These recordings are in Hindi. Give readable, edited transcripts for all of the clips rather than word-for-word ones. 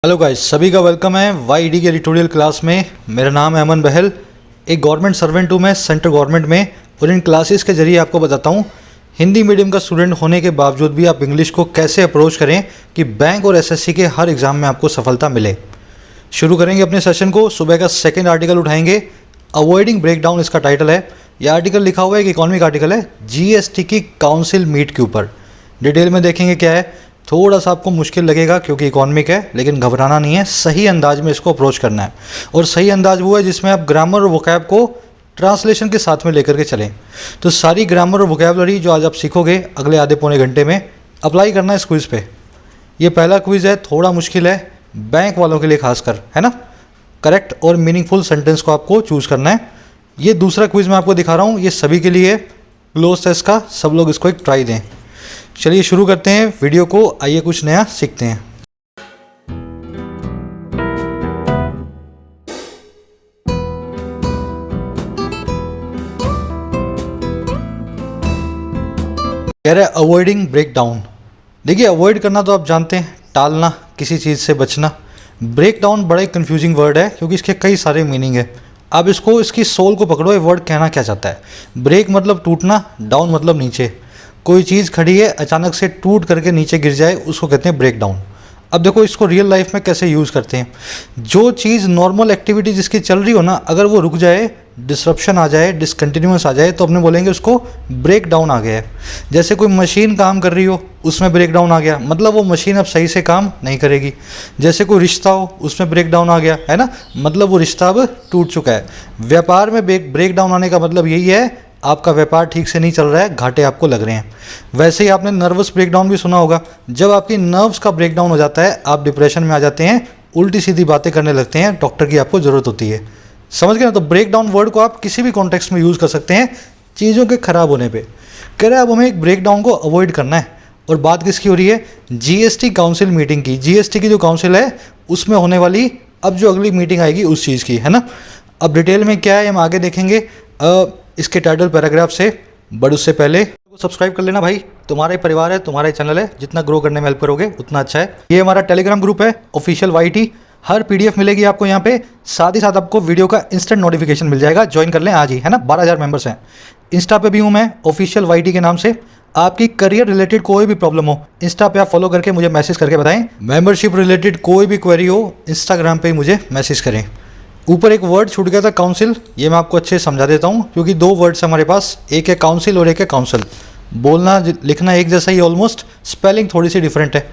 हेलो गाइस, सभी का वेलकम है वाईडी के एडिटोरियल क्लास में। मेरा नाम है अमन बहल। एक गवर्नमेंट सर्वेंट हूँ मैं सेंट्रल गवर्नमेंट में, और इन क्लासेस के जरिए आपको बताता हूँ हिंदी मीडियम का स्टूडेंट होने के बावजूद भी आप इंग्लिश को कैसे अप्रोच करें कि बैंक और एसएससी के हर एग्ज़ाम में आपको सफलता मिले। शुरू करेंगे अपने सेशन को। सुबह का सेकेंड आर्टिकल उठाएंगे, अवॉइडिंग ब्रेकडाउन इसका टाइटल है। यह आर्टिकल लिखा हुआ है, एक इकोनॉमिक आर्टिकल है, जीएसटी की काउंसिल मीट के ऊपर। डिटेल में देखेंगे क्या है। थोड़ा सा आपको मुश्किल लगेगा क्योंकि इकोनॉमिक है, लेकिन घबराना नहीं है, सही अंदाज में इसको अप्रोच करना है। और सही अंदाज वो है जिसमें आप ग्रामर और वोकैब को ट्रांसलेशन के साथ में लेकर के चलें। तो सारी ग्रामर और वोकैबलरी जो आज आप सीखोगे अगले आधे पौने घंटे में अप्लाई करना है इस क्विज़ पे। ये पहला क्विज़ है, थोड़ा मुश्किल है बैंक वालों के लिए खासकर, है ना। करेक्ट और मीनिंगफुल सेंटेंस को आपको चूज़ करना है। ये दूसरा क्विज़ मैं आपको दिखा रहा हूँ, ये सभी के लिए क्लोज टेस्ट का, सब लोग इसको एक ट्राई दें। चलिए शुरू करते हैं वीडियो को, आइए कुछ नया सीखते हैं। कह रहे अवॉइडिंग ब्रेक डाउन। देखिए, अवॉइड करना तो आप जानते हैं, टालना, किसी चीज़ से बचना। ब्रेक डाउन बड़ा ही कंफ्यूजिंग वर्ड है क्योंकि इसके कई सारे मीनिंग है। आप इसको, इसकी सोल को पकड़ो, ये वर्ड कहना क्या चाहता है। ब्रेक मतलब टूटना, डाउन मतलब नीचे। कोई चीज़ खड़ी है, अचानक से टूट करके नीचे गिर जाए, उसको कहते हैं ब्रेक डाउन। अब देखो इसको रियल लाइफ में कैसे यूज़ करते हैं। जो चीज़ नॉर्मल एक्टिविटी जिसकी चल रही हो ना, अगर वो रुक जाए, डिसरप्शन आ जाए, डिसकंटिन्यूस आ जाए, तो अपने बोलेंगे उसको ब्रेक डाउन आ गया है। जैसे कोई मशीन काम कर रही हो, उसमें ब्रेक डाउन आ गया, मतलब वो मशीन अब सही से काम नहीं करेगी। जैसे कोई रिश्ता हो, उसमें ब्रेक डाउन आ गया, है ना, मतलब वो रिश्ता अब टूट चुका है। व्यापार में ब्रेक डाउन आने का मतलब यही है, आपका व्यापार ठीक से नहीं चल रहा है, घाटे आपको लग रहे हैं। वैसे ही आपने नर्वस ब्रेकडाउन भी सुना होगा। जब आपकी नर्व्स का ब्रेकडाउन हो जाता है, आप डिप्रेशन में आ जाते हैं, उल्टी सीधी बातें करने लगते हैं, डॉक्टर की आपको ज़रूरत होती है। समझ गए ना। तो ब्रेक डाउन वर्ड को आप किसी भी कॉन्टेक्स्ट में यूज़ कर सकते हैं चीज़ों के ख़राब होने पर। कह रहे हैं अब हमें एक ब्रेक डाउन को अवॉइड करना है। और बात किसकी हो रही है? जीएसटी काउंसिल मीटिंग की। जीएसटी की जो काउंसिल है उसमें होने वाली अब जो अगली मीटिंग आएगी उस चीज़ की, है ना। अब डिटेल में क्या है हम आगे देखेंगे इसके टाइटल पैराग्राफ से। बट उससे पहले सब्सक्राइब कर लेना भाई, तुम्हारा ही परिवार है, तुम्हारा ही चैनल है, जितना ग्रो करने में हेल्प करोगे उतना अच्छा है। ये हमारा टेलीग्राम ग्रुप है ऑफिशियल वाईटी, हर पीडीएफ मिलेगी आपको यहाँ पे, साथ ही साथ आपको वीडियो का इंस्टेंट नोटिफिकेशन मिल जाएगा। ज्वाइन कर लें आज ही, है ना। 12,000 मेंबर्स हैं। इंस्टा पे भी हूँ मैं ऑफिशियल वाईटी के नाम से। आपकी करियर रिलेटेड कोई भी प्रॉब्लम हो, इंस्टा पे आप फॉलो करके मुझे मैसेज करके बताएं। मेंबरशिप रिलेटेड कोई भी क्वेरी हो, इंस्टाग्राम पे मुझे मैसेज करें। ऊपर एक वर्ड छूट गया था, काउंसिल। ये मैं आपको अच्छे से समझा देता हूँ क्योंकि दो वर्ड्स हमारे पास, एक है काउंसिल और एक है काउंसिल। बोलना लिखना एक जैसा ही ऑलमोस्ट, स्पेलिंग थोड़ी सी डिफरेंट है।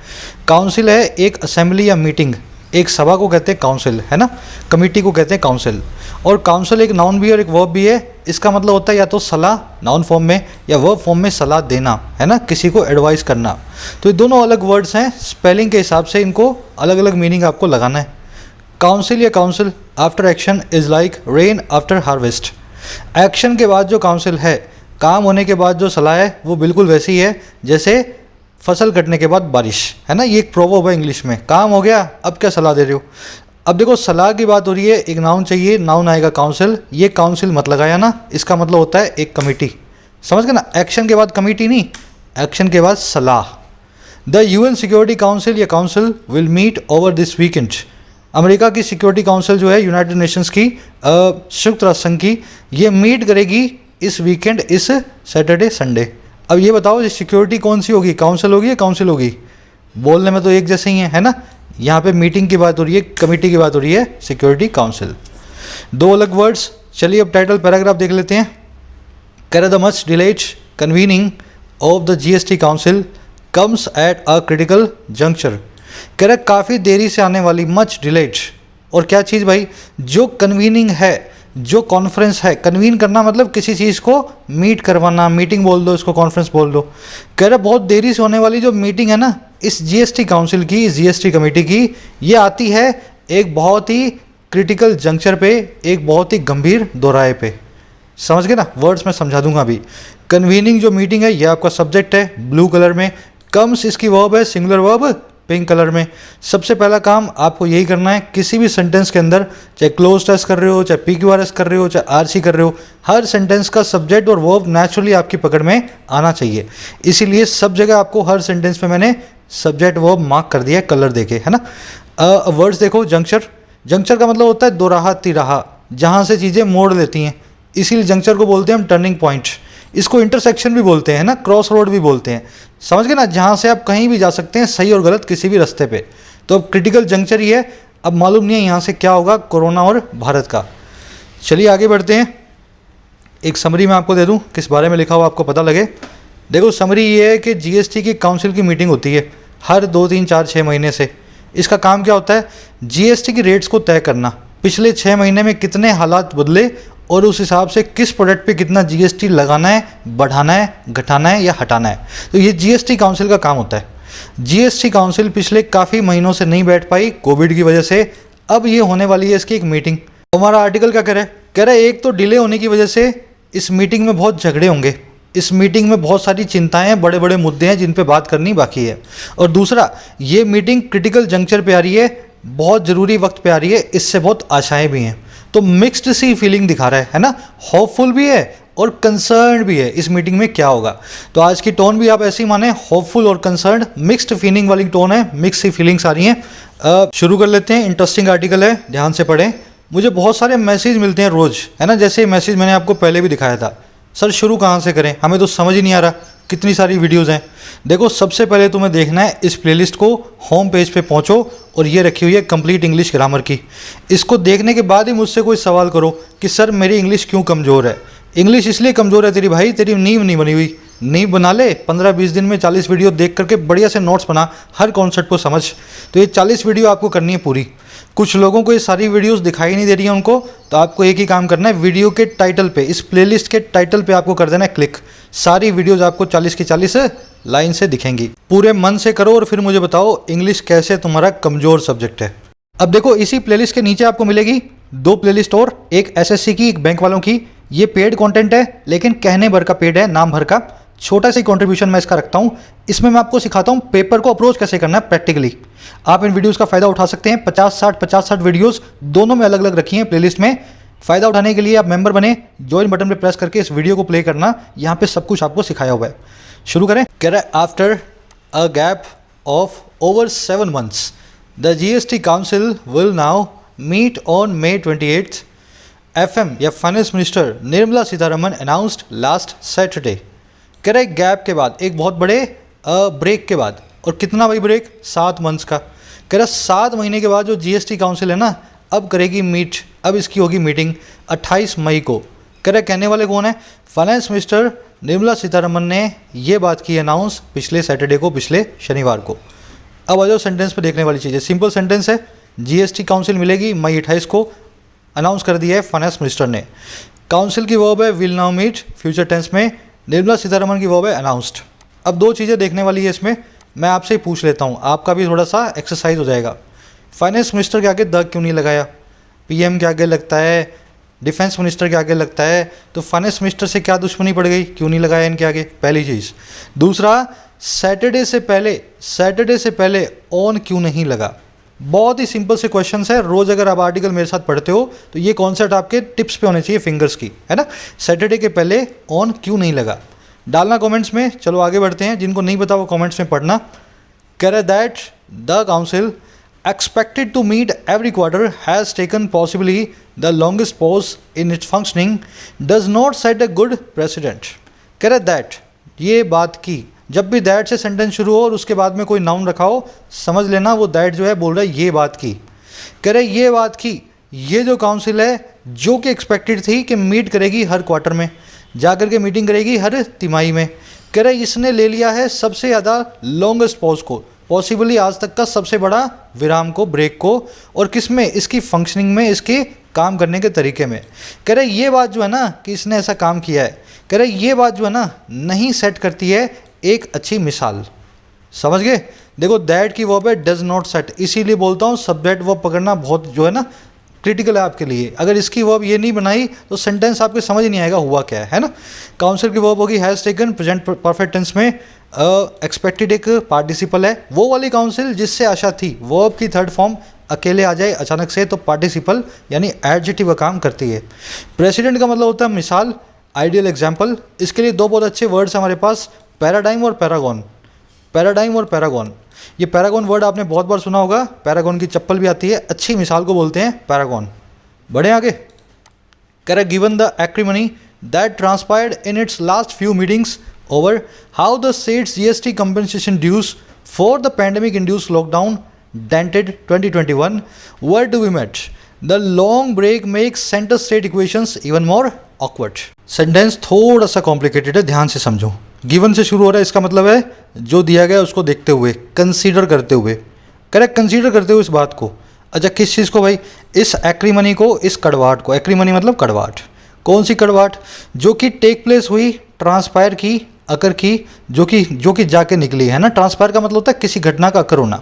काउंसिल है एक असेंबली या मीटिंग, एक सभा को कहते हैं काउंसिल, है ना। कमेटी को कहते हैं काउंसिल। और काउंसिल एक नाउन भी है और एक वर्ब भी है। इसका मतलब होता है या तो सलाह नाउन फॉर्म में, या वर्ब फॉर्म में सलाह देना, है ना, किसी को एडवाइस करना। तो ये दोनों अलग वर्ड्स हैं, स्पेलिंग के हिसाब से इनको अलग अलग मीनिंग आपको लगाना है। काउंसिल या council after action is like rain after harvest. Action के बाद जो काउंसिल है, काम होने के बाद जो सलाह है, वो बिल्कुल वैसी ही है जैसे फसल कटने के बाद बारिश, है ना। ये एक प्रोवर्ब है इंग्लिश में, काम हो गया अब क्या सलाह दे रहे हो। अब देखो सलाह की बात हो रही है, एक नाउन चाहिए, नाउन आएगा काउंसिल। ये काउंसिल मत लगाया ना, इसका मतलब होता है एक कमेटी। समझ गए ना, एक्शन के बाद कमेटी नहीं, एक्शन के बाद सलाह। द यूएन सिक्योरिटी काउंसिल या council will meet over this weekend. America की सिक्योरिटी काउंसिल जो है, यूनाइटेड नेशंस की, संयुक्त राष्ट्र संघ की, ये मीट करेगी इस वीकेंड, इस सैटरडे संडे। अब ये बताओ ये सिक्योरिटी कौन सी होगी, काउंसिल होगी या काउंसिल होगी? बोलने में तो एक जैसे ही है ना। यहाँ पे मीटिंग की बात हो रही है, कमेटी की बात हो रही है, सिक्योरिटी काउंसिल, दो अलग वर्ड्स। चलिए अब टाइटल पैराग्राफ देख लेते हैं। कह the much delayed convening of the GST council comes at a critical juncture. कह रहा काफ़ी देरी से आने वाली, मच डिलेड। और क्या चीज़ भाई? जो कन्वीनिंग है, जो कॉन्फ्रेंस है, कन्वीन करना मतलब किसी चीज़ को मीट करवाना, मीटिंग बोल दो, इसको कॉन्फ्रेंस बोल दो। कह रहा बहुत देरी से होने वाली जो मीटिंग है ना, इस जीएसटी काउंसिल की, इस जीएसटी कमेटी की, ये आती है एक बहुत ही क्रिटिकल जंक्चर पे, एक बहुत ही गंभीर दोराहे पे। समझ गए ना, वर्ड्स में समझा दूंगा अभी। कन्वीनिंग जो मीटिंग है, ये आपका सब्जेक्ट है ब्लू कलर में। कम्स इसकी वर्ब है, सिंगुलर वर्ब पिंक कलर में। सबसे पहला काम आपको यही करना है, किसी भी सेंटेंस के अंदर, चाहे क्लोज टेस्ट कर रहे हो, चाहे PQRS कर रहे हो, चाहे RC कर रहे हो, हर सेंटेंस का सब्जेक्ट और वर्ब नेचुरली आपकी पकड़ में आना चाहिए। इसीलिए सब जगह आपको हर सेंटेंस में मैंने सब्जेक्ट वर्ब मार्क कर दिया है कलर देके, है ना। वर्ड्स देखो, जंक्चर, जंक्चर का मतलब होता है दोराहा तिराहा, जहाँ से चीज़ें मोड़ लेती हैं, इसीलिए जंक्चर को बोलते हैं हम टर्निंग पॉइंट। इसको इंटरसेक्शन भी बोलते हैं ना, क्रॉस रोड भी बोलते हैं, समझ गए ना, जहाँ से आप कहीं भी जा सकते हैं सही और गलत किसी भी रास्ते पे। तो अब क्रिटिकल जंक्चर ही है। अब मालूम नहीं है यहाँ से क्या होगा, कोरोना और भारत का। चलिए आगे बढ़ते हैं। एक समरी मैं आपको दे दूँ, किस बारे में लिखा हुआ आपको पता लगे। देखो समरी ये है कि जीएसटी की काउंसिल की मीटिंग होती है हर 2, 3, 4, 6 महीने से। इसका काम क्या होता है, जीएसटी की रेट्स को तय करना, पिछले 6 महीने में कितने हालात बदले और उस हिसाब से किस प्रोडक्ट पे कितना जीएसटी लगाना है, बढ़ाना है, घटाना है या हटाना है। तो ये जीएसटी काउंसिल का काम होता है। जीएसटी काउंसिल पिछले काफ़ी महीनों से नहीं बैठ पाई कोविड की वजह से। अब ये होने वाली है इसकी एक मीटिंग। हमारा आर्टिकल क्या कह रहा है, एक तो डिले होने की वजह से इस मीटिंग में बहुत झगड़े होंगे, इस मीटिंग में बहुत सारी चिंताएं हैं, बड़े बड़े मुद्दे हैं जिन पे बात करनी बाकी है। और दूसरा, ये मीटिंग क्रिटिकल जंक्चर पे आ रही है, बहुत ज़रूरी वक्त पे आ रही है, इससे बहुत आशाएं भी हैं। तो मिक्स्ड सी फीलिंग दिखा रहा है ना, होपफुल भी है और कंसर्न भी है इस मीटिंग में क्या होगा। तो आज की टोन भी आप ऐसी माने, होपफुल और कंसर्न, मिक्स्ड फीलिंग वाली टोन है, मिक्स सी फीलिंग्स आ रही हैं। शुरू कर लेते हैं। इंटरेस्टिंग आर्टिकल है, ध्यान से पढ़ें। मुझे बहुत सारे मैसेज मिलते हैं रोज़, है ना, जैसे मैसेज मैंने आपको पहले भी दिखाया था, सर शुरू कहाँ से करें, हमें तो समझ ही नहीं आ रहा, कितनी सारी वीडियोज़ हैं। देखो सबसे पहले तुम्हें देखना है इस प्लेलिस्ट को, होम पेज पे पहुंचो और ये रखी हुई है कंप्लीट इंग्लिश ग्रामर की। इसको देखने के बाद ही मुझसे कोई सवाल करो कि सर मेरी इंग्लिश क्यों कमज़ोर है। इंग्लिश इसलिए कमज़ोर है तेरी भाई, तेरी नींव नहीं बनी हुई। नींव बना ले, 15-20 दिन में 40 वीडियो देख करके बढ़िया से नोट्स बना, हर कॉन्सेप्ट को समझ। तो ये 40 वीडियो आपको करनी है पूरी। कुछ लोगों को ये सारी वीडियोस दिखाई नहीं दे रही हैं उनको, तो आपको एक ही काम करना है, वीडियो के टाइटल पे, इस प्लेलिस्ट के टाइटल पे आपको कर देना है क्लिक। सारी वीडियोस आपको 40 की 40 लाइन से दिखेंगी। पूरे मन से करो और फिर मुझे बताओ इंग्लिश कैसे तुम्हारा कमज़ोर सब्जेक्ट है। अब देखो इसी प्लेलिस्ट के नीचे आपको मिलेगी 2 प्लेलिस्ट और, एक एसएससी की, एक बैंक वालों की। ये पेड कंटेंट है लेकिन कहने भर का पेड है, नाम भर का। छोटा सा कंट्रीब्यूशन मैं इसका रखता हूँ। इसमें मैं आपको सिखाता हूँ पेपर को अप्रोच कैसे करना है प्रैक्टिकली। आप इन वीडियोस का फ़ायदा उठा सकते हैं। 50-60 वीडियोस दोनों में अलग अलग रखी हैं प्लेलिस्ट में। फ़ायदा उठाने के लिए आप मेंबर बने, ज्वाइन बटन पे प्रेस करके इस वीडियो को प्ले करना, यहाँ पे सब कुछ आपको सिखाया हुआ है। शुरू करें। कह रहा है after a gap of over 7 months the GST council will now meet on May 28th। FM या finance minister Nirmala Sitharaman announced last Saturday. कह रहे गैप के बाद, एक बहुत बड़े ब्रेक के बाद। और कितना भाई ब्रेक, 7 months का। कह रहा 7 महीने के बाद जो जीएसटी काउंसिल है ना, अब करेगी मीट, अब इसकी होगी मीटिंग 28 मई को। कह रहे कहने वाले कौन है, फाइनेंस मिनिस्टर निर्मला सीतारमन ने ये बात की अनाउंस पिछले सैटरडे को, पिछले शनिवार को। अब आ जाओ सेंटेंस पे देखने वाली चीज़ें। सिंपल सेंटेंस है, जीएसटी काउंसिल मिलेगी मई 28 को, अनाउंस कर दिया है फाइनेंस मिनिस्टर ने। काउंसिल की वर्ब है will now meet, future tense में। निर्मला सीतारमन की वर्ब है अनाउंस्ड। अब 2 चीज़ें देखने वाली है इसमें, मैं आपसे ही पूछ लेता हूँ, आपका भी थोड़ा सा एक्सरसाइज हो जाएगा। फाइनेंस मिनिस्टर के आगे द क्यों नहीं लगाया, पीएम के आगे लगता है, डिफेंस मिनिस्टर के आगे लगता है, तो फाइनेंस मिनिस्टर से क्या दुश्मनी पड़ गई, क्यों नहीं लगाया इनके आगे, पहली चीज़। दूसरा, सैटरडे से पहले ऑन क्यों नहीं लगा। बहुत ही सिंपल से क्वेश्चन है, रोज़ अगर आप आर्टिकल मेरे साथ पढ़ते हो तो ये कॉन्सेप्ट आपके टिप्स पे होने चाहिए, फिंगर्स की, है ना। सैटरडे के पहले ऑन क्यों नहीं लगा, डालना कमेंट्स में। चलो आगे बढ़ते हैं, जिनको नहीं पता वो कमेंट्स में पढ़ना। कह रहे that the council expected to meet every quarter has taken possibly the longest pause in its functioning does not set a good precedent। कह रहे दैट, ये बात की, जब भी दैट से सेंटेंस शुरू हो और उसके बाद में कोई नाउन रखा हो, समझ लेना वो दैट जो है बोल रहा है ये बात की। कह रहे ये बात की, ये जो काउंसिल है जो कि एक्सपेक्टेड थी कि मीट करेगी हर क्वार्टर में, जाकर के मीटिंग करेगी हर तिमाही में। कह रहे इसने ले लिया है सबसे ज़्यादा लॉन्गेस्ट पॉज को, पॉसिबली आज तक का सबसे बड़ा विराम को, ब्रेक को, और किस में, इसकी फंक्शनिंग में, इसके काम करने के तरीके में। कह रहे ये बात जो है ना कि इसने ऐसा काम किया है, कह रहे ये बात जो है ना नहीं सेट करती है एक अच्छी मिसाल। समझ गए। देखो दैट की वर्ब है डज नॉट सेट, इसीलिए बोलता हूँ सब्जेक्ट वर्ब पकड़ना बहुत जो है ना क्रिटिकल है आपके लिए। अगर इसकी वर्ब ये नहीं बनाई तो सेंटेंस आपके समझ नहीं आएगा हुआ क्या है ना। काउंसिल की वर्ब होगी has taken, present perfect tense में। एक्सपेक्टेड एक पार्टिसिपल है, वो वाली काउंसिल जिससे आशा थी, वर्ब की थर्ड फॉर्म अकेले आ जाए अचानक से तो पार्टिसिपल यानी एडजेक्टिव का काम करती है। प्रेसिडेंट का मतलब होता है मिसाल, आइडियल एग्जाम्पल। इसके लिए 2 बहुत अच्छे वर्ड्स हमारे पास, पैराडाइम और पैरागॉन। पैराडाइम और पैरागॉन, ये पैरागॉन वर्ड आपने बहुत बार सुना होगा, पैरागॉन की चप्पल भी आती है, अच्छी मिसाल को बोलते हैं पैरागॉन। बढ़े आगे, कह रहा given the acrimony that transpired in its last few meetings over how the states GST compensation dues for the pandemic induced lockdown dented 2021 were to be met. The long break makes center state equations even more awkward. Sentence थोड़ा सा कॉम्प्लिकेटेड है, ध्यान से समझो। गिवन से शुरू हो रहा है, इसका मतलब है जो दिया गया उसको देखते हुए, कंसीडर करते हुए, करेक्ट, कंसीडर करते हुए इस बात को। अच्छा, किस चीज़ को भाई? इस एक्रीमनी को, इस कड़वाहट को। एक्रीमनी मतलब कड़वाहट। कौन सी कड़वाहट? जो कि टेक प्लेस हुई, ट्रांसपायर की, अकर की, जो कि जाके निकली है ना। ट्रांसपायर का मतलब होता है किसी घटना का अकर होना।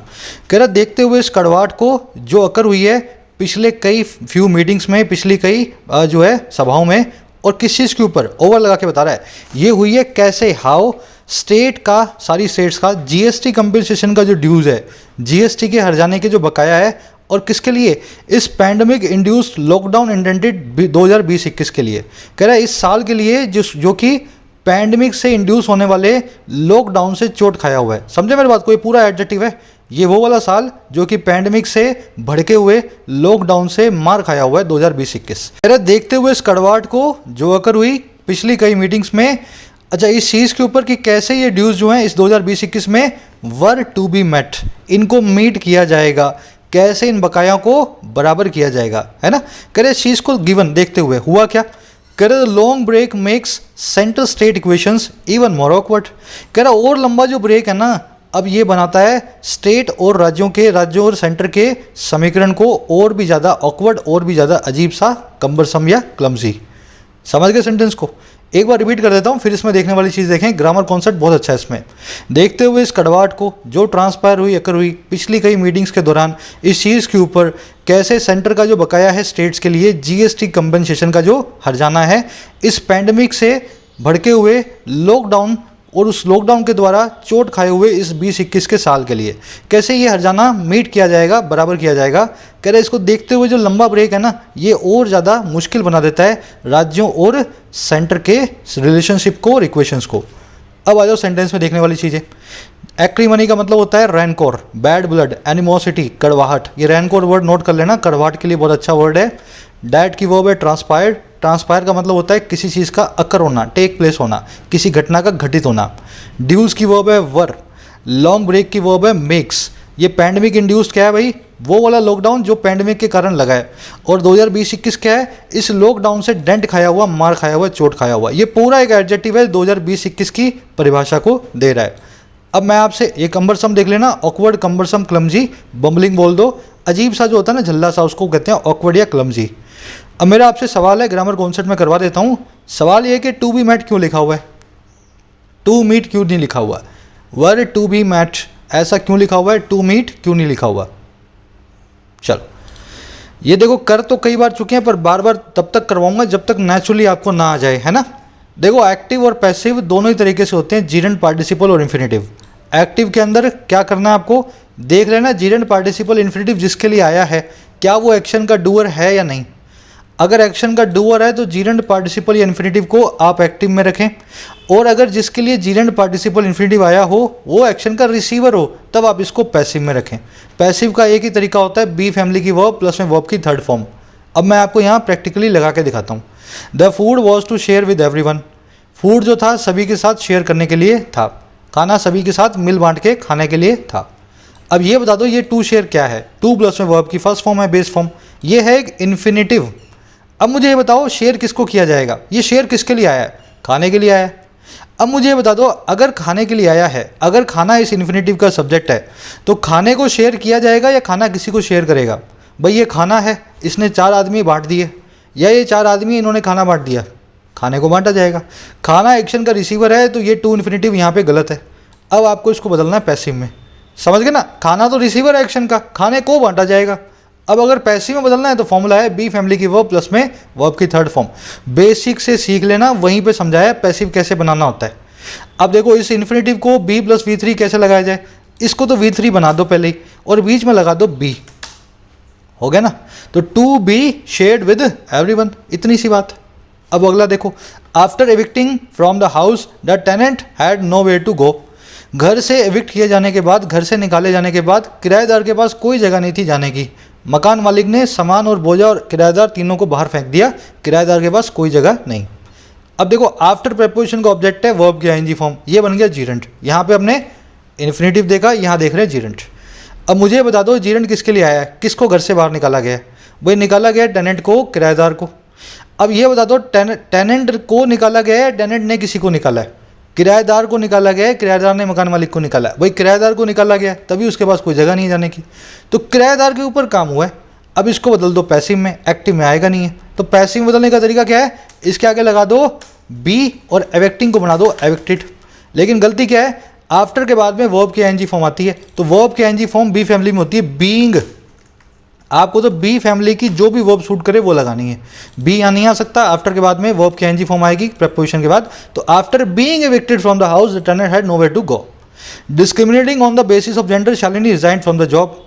कह रहा देखते हुए इस कड़वाहट को जो अकर हुई है पिछले कई फ्यू मीटिंग्स में, पिछली कई जो है सभाओं में, और किस चीज़ के ऊपर ओवर लगा के बता रहा है, ये हुई है कैसे, हाउ स्टेट का, सारी स्टेट्स का जीएसटी कंपनसेशन का जो ड्यूज़ है, जीएसटी के हर्जाने के जो बकाया है, और किसके लिए? इस पैंडमिक इंड्यूस्ड लॉकडाउन इंडेंटेड 2020-21 के लिए। कह रहा है इस साल के लिए जो कि पैंडमिक से इंड्यूस होने वाले लॉकडाउन से चोट खाया हुआ है। समझे मेरी बात को? ये पूरा एडजेक्टिव है, ये वो वाला साल जो कि पैंडमिक से भड़के हुए लॉकडाउन से मार खाया हुआ है 2020-21। अरे देखते हुए इस कड़वाहट को जो अकर हुई पिछली कई मीटिंग्स में, अच्छा इस चीज़ के ऊपर कि कैसे ये ड्यूज जो हैं इस 2020-21 में वर टू बी मेट, इनको मीट किया जाएगा, कैसे इन बकाया को बराबर किया जाएगा, है ना। कह रहे इस चीज़ को गिवन देखते हुए हुआ क्या? कह रहा long break makes centre state equations even more awkward. कह रहा और लंबा जो ब्रेक है ना, अब ये बनाता है स्टेट और राज्यों और सेंटर के समीकरण को और भी ज़्यादा ऑकवर्ड, और भी ज़्यादा अजीब सा, कम्बरसम या क्लमजी। समझ गए सेंटेंस को? एक बार रिपीट कर देता हूँ, फिर इसमें देखने वाली चीज़ देखें, ग्रामर कॉन्सेप्ट बहुत अच्छा है इसमें। देखते हुए इस कड़वाहट को जो ट्रांसपायर हुई, अकर हुई पिछली कई मीटिंग्स के दौरान, इस चीज़ के ऊपर कैसे सेंटर का जो बकाया है स्टेट्स के लिए जीएसटी कंपनसेशन का जो हर्जाना है इस पैंडमिक से भड़के हुए लॉकडाउन और उस लॉकडाउन के द्वारा चोट खाए हुए इस 20-21 के साल के लिए, कैसे ये हर्जाना मीट किया जाएगा, बराबर किया जाएगा। कह रहे इसको देखते हुए जो लंबा ब्रेक है ना, ये और ज़्यादा मुश्किल बना देता है राज्यों और सेंटर के रिलेशनशिप को और इक्वेशंस को। अब आ जाओ सेंटेंस में देखने वाली चीज़ें। एक्रीमनी का मतलब होता है रैनकोर, बैड ब्लड, एनिमोसिटी, कड़वाहट। ये रैनकोर वर्ड नोट कर लेना, कड़वाहट के लिए बहुत अच्छा वर्ड है। डैट की वर्ब है ट्रांसपायर्ड। ट्रांसपायर का मतलब होता है किसी चीज़ का अकर होना, टेक प्लेस होना, किसी घटना का घटित होना। ड्यूज की वर्ब है वर। लॉन्ग ब्रेक की वर्ब है मेक्स। ये पैंडमिक इंड्यूस्ड क्या है भाई? वो वाला लॉकडाउन जो पैंडमिक के कारण लगा है। और 2020-21 क्या है? इस लॉकडाउन से डेंट खाया हुआ, मार खाया हुआ, चोट खाया हुआ। ये पूरा एक एडजेक्टिव है 2020-21 की परिभाषा को दे रहा है। अब मैं आपसे ये कम्बरसम देख लेना, ऑकवर्ड, कम्बरसम, क्लमजी, बम्बलिंग बोल दो, अजीब सा जो होता है ना, झल्ला सा, उसको कहते हैं ऑकवर्ड या क्लमजी। अब मेरा आपसे सवाल है, ग्रामर कॉन्सेप्ट में करवा देता हूँ। सवाल ये है कि टू बी मैट क्यों लिखा हुआ है? टू मीट क्यों नहीं लिखा हुआ? वर टू बी मैट ऐसा क्यों लिखा हुआ है? टू मीट क्यों नहीं लिखा हुआ? चलो ये देखो, कर तो कई बार चुके हैं, पर बार बार तब तक करवाऊंगा जब तक नेचुरली आपको ना आ जाए, है ना। देखो एक्टिव और पैसिव दोनों ही तरीके से होते हैं, जीरेंट, पार्टिसिपल और इन्फिनेटिव। एक्टिव के अंदर क्या करना है आपको? देख लेना जीरेंट, पार्टिसिपल, इन्फिनेटिव जिसके लिए आया है क्या वो एक्शन का डूअर है या नहीं। अगर एक्शन का डूअर है तो जीरेंट, पार्टिसिपल या इन्फिनेटिव को आप एक्टिव में रखें, और अगर जिसके लिए जीरेंट, पार्टिसिपल, इन्फिनेटिव आया हो वो एक्शन का रिसीवर हो तब आप इसको पैसिव में रखें। पैसिव का एक ही तरीका होता है, बी फैमिली की वर्ब प्लस में वर्ब की थर्ड फॉर्म। अब मैं आपको यहाँ प्रैक्टिकली लगा के दिखाता हूँ। The food was to share with everyone. Food जो था सभी के साथ शेयर करने के लिए था, खाना सभी के साथ मिल बांट के खाने के लिए था। अब ये बता दो ये टू शेयर क्या है? टू प्लस में वर्ब की फर्स्ट फॉर्म है, बेस फॉर्म। ये है एक इन्फिनेटिव। अब मुझे ये बताओ शेयर किसको किया जाएगा? ये शेयर किसके लिए आया है? खाने के लिए आया है। अब मुझे ये बता दो अगर खाने के लिए आया है, अगर खाना इस इन्फिनेटिव का सब्जेक्ट है, तो खाने को शेयर किया जाएगा या खाना किसी को शेयर करेगा? भाई ये खाना है, इसने 4 आदमी बांट दिए, या ये 4 आदमी इन्होंने खाना बांट दिया, खाने को बांटा जाएगा। खाना एक्शन का रिसीवर है तो ये टू इन्फिनेटिव यहाँ पे गलत है। अब आपको इसको बदलना है पैसिव में, समझ गए ना। खाना तो रिसीवर है एक्शन का, खाने को बांटा जाएगा। अब अगर पैसिव में बदलना है तो फॉर्मूला है बी फैमिली की वर्ब प्लस में वर्ब की थर्ड फॉर्म। बेसिक से सीख लेना, वहीं पे समझाया पैसिव कैसे बनाना होता है। अब देखो इस इन्फिनेटिव को बी प्लस V3 कैसे लगाया जाए? इसको तो V3 बना दो पहले ही और बीच में लगा दो बी, हो गया ना। तो to be shared with everyone, इतनी सी बात। अब अगला देखो, after evicting from the house the tenant had no way to go. घर से एविक्ट किए जाने के बाद, घर से निकाले जाने के बाद किराएदार के पास कोई जगह नहीं थी जाने की। मकान मालिक ने सामान और बोझा और किराएदार तीनों को बाहर फेंक दिया, किराएदार के पास कोई जगह नहीं। अब देखो आफ्टर प्रेपोजिशन का ऑब्जेक्ट है वर्ब की आईएनजी फॉर्म, ये बन गया जीरेंट। यहाँ पे हमने इन्फिनेटिव देखा, यहाँ देख रहे हैं जीरेंट। अब मुझे बता दो जीरेंट किसके लिए आया है, किसको घर से बाहर निकाला गया है? भाई निकाला गया टेनेंट को, किराएदार को। अब ये बता दो टेनेंट को निकाला गया है, टेनेंट ने किसी को निकाला है? किराएदार को निकाला गया है, किराएदार ने मकान मालिक को निकाला है। भाई किराएदार को निकाला गया तभी उसके पास कोई जगह नहीं जाने की, तो किराएदार के ऊपर काम हुआ है। अब इसको बदल दो पैसिव में, एक्टिव में आएगा नहीं है, तो पैसिव में बदलने का तरीका क्या है? इसके आगे लगा दो बी और एवेक्टिंग को बना दो एवेक्टेड। लेकिन गलती क्या है, आफ्टर के बाद में वर्ब की आईएनजी फॉर्म आती है, तो वर्ब की आईएनजी फॉर्म बी फैमिली में होती है बीइंग। आपको तो बी फैमिली की जो भी वर्ब सूट करे वो लगानी है। बी यहाँ नहीं आ सकता, आफ्टर के बाद में वर्ब की एनजी फॉर्म आएगी प्रेपोजिशन के बाद। तो after being evicted from the house the tenant had nowhere to go. Discriminating on the basis of gender Shalini resigned from the job.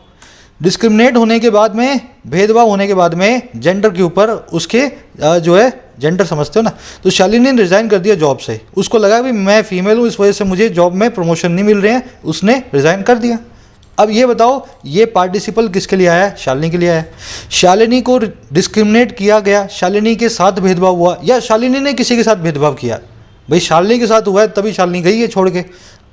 Discriminate होने के बाद में, भेदभाव होने के बाद में जेंडर के ऊपर उसके जो है जेंडर समझते हो ना, तो शालिनी ने रिज़ाइन कर दिया जॉब से। उसको लगा भी मैं फीमेल हूँ, इस वजह से मुझे जॉब में प्रमोशन नहीं मिल रहे हैं, उसने रिज़ाइन कर दिया। अब ये बताओ ये पार्टिसिपल किसके लिए आया है? शालिनी के लिए आया है। शालिनी को डिस्क्रिमिनेट किया गया, शालिनी के साथ भेदभाव हुआ, या शालिनी ने किसी के साथ भेदभाव किया? भाई शालिनी के साथ हुआ है तभी शालिनी गई है छोड़ के।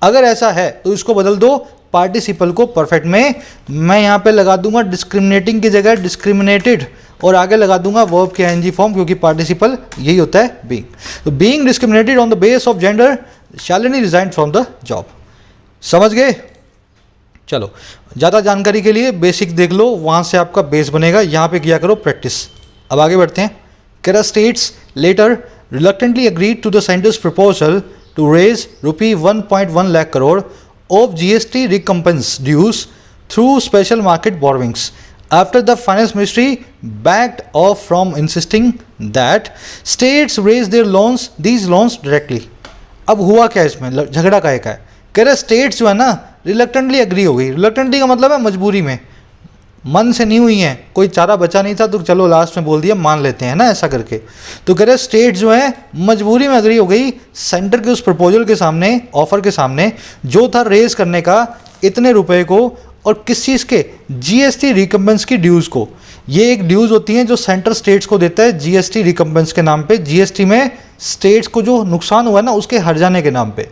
अगर ऐसा है तो इसको बदल दो पार्टिसिपल को परफेक्ट में। मैं यहाँ पे लगा दूंगा डिस्क्रिमिनेटिंग की जगह डिस्क्रिमिनेटेड, और आगे लगा दूंगा वर्ब के आईएनजी फॉर्म, क्योंकि पार्टिसिपल यही होता है बीइंग। तो being discriminated on the base of gender Shalini resigned from the job. समझ गए? चलो ज़्यादा जानकारी के लिए बेसिक देख लो, वहाँ से आपका बेस बनेगा। यहाँ पे किया करो प्रैक्टिस। अब आगे बढ़ते हैं। Kerala states later reluctantly agreed to the centre's proposal to raise ₹1.1 lakh crore of GST recompense dues through special market borrowings after the finance ministry backed off from insisting that states raise their these loans directly। अब हुआ क्या इसमें, झगड़ा का है? कह रहे स्टेट्स जो है ना रिलक्टेंटली एग्री हो गई। रिलक्टेंटली का मतलब है मजबूरी में, मन से नहीं हुई हैं, कोई चारा बचा नहीं था तो चलो लास्ट में बोल दिया मान लेते हैं ना, ऐसा करके। तो कह रहे स्टेट जो है मजबूरी में एग्री हो गई सेंटर के उस प्रपोजल के सामने, ऑफर के सामने, जो था रेज करने का इतने रुपए को, और किस चीज़ के? जीएसटी रिकम्पेंस की ड्यूज़ को। ये एक ड्यूज़ होती हैं जो सेंटर स्टेट्स को देता है जीएसटी रिकम्पेंस के नाम पे। जीएसटी में स्टेट्स को जो नुकसान हुआ है ना उसके हर जाने के नाम पे।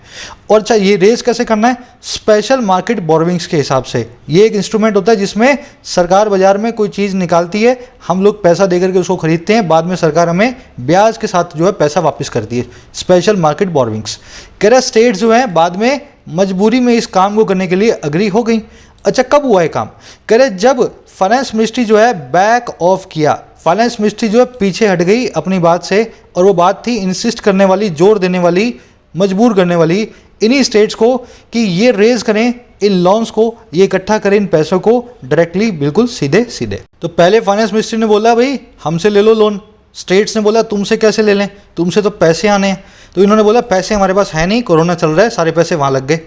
और अच्छा ये रेज कैसे करना है? स्पेशल मार्केट बोरोविंग्स के हिसाब से। ये एक इंस्ट्रूमेंट होता है जिसमें सरकार बाजार में कोई चीज़ निकालती है, हम लोग पैसा देकर के उसको खरीदते हैं, बाद में सरकार हमें ब्याज के साथ जो है पैसा वापस करती है। Special market borrowings. कह रहा स्टेट्स जो है बाद में मजबूरी में इस काम को करने के लिए अग्री हो गई। अच्छा कब हुआ है काम? कह रहे जब फाइनेंस मिनिस्ट्री जो है बैक ऑफ किया, फाइनेंस मिनिस्ट्री जो है पीछे हट गई अपनी बात से, और वो बात थी इंसिस्ट करने वाली, जोर देने वाली, मजबूर करने वाली इन्हीं स्टेट्स को कि ये रेज करें इन लोन्स को, ये इकट्ठा करें इन पैसों को डायरेक्टली, बिल्कुल सीधे सीधे। तो पहले फाइनेंस मिनिस्ट्री ने बोला भाई हमसे ले लो लोन, स्टेट्स ने बोला तुमसे कैसे ले लें, तुमसे तो पैसे आने हैं। तो इन्होंने बोला पैसे हमारे पास है नहीं, कोरोना चल रहा है, सारे पैसे वहाँ लग गए।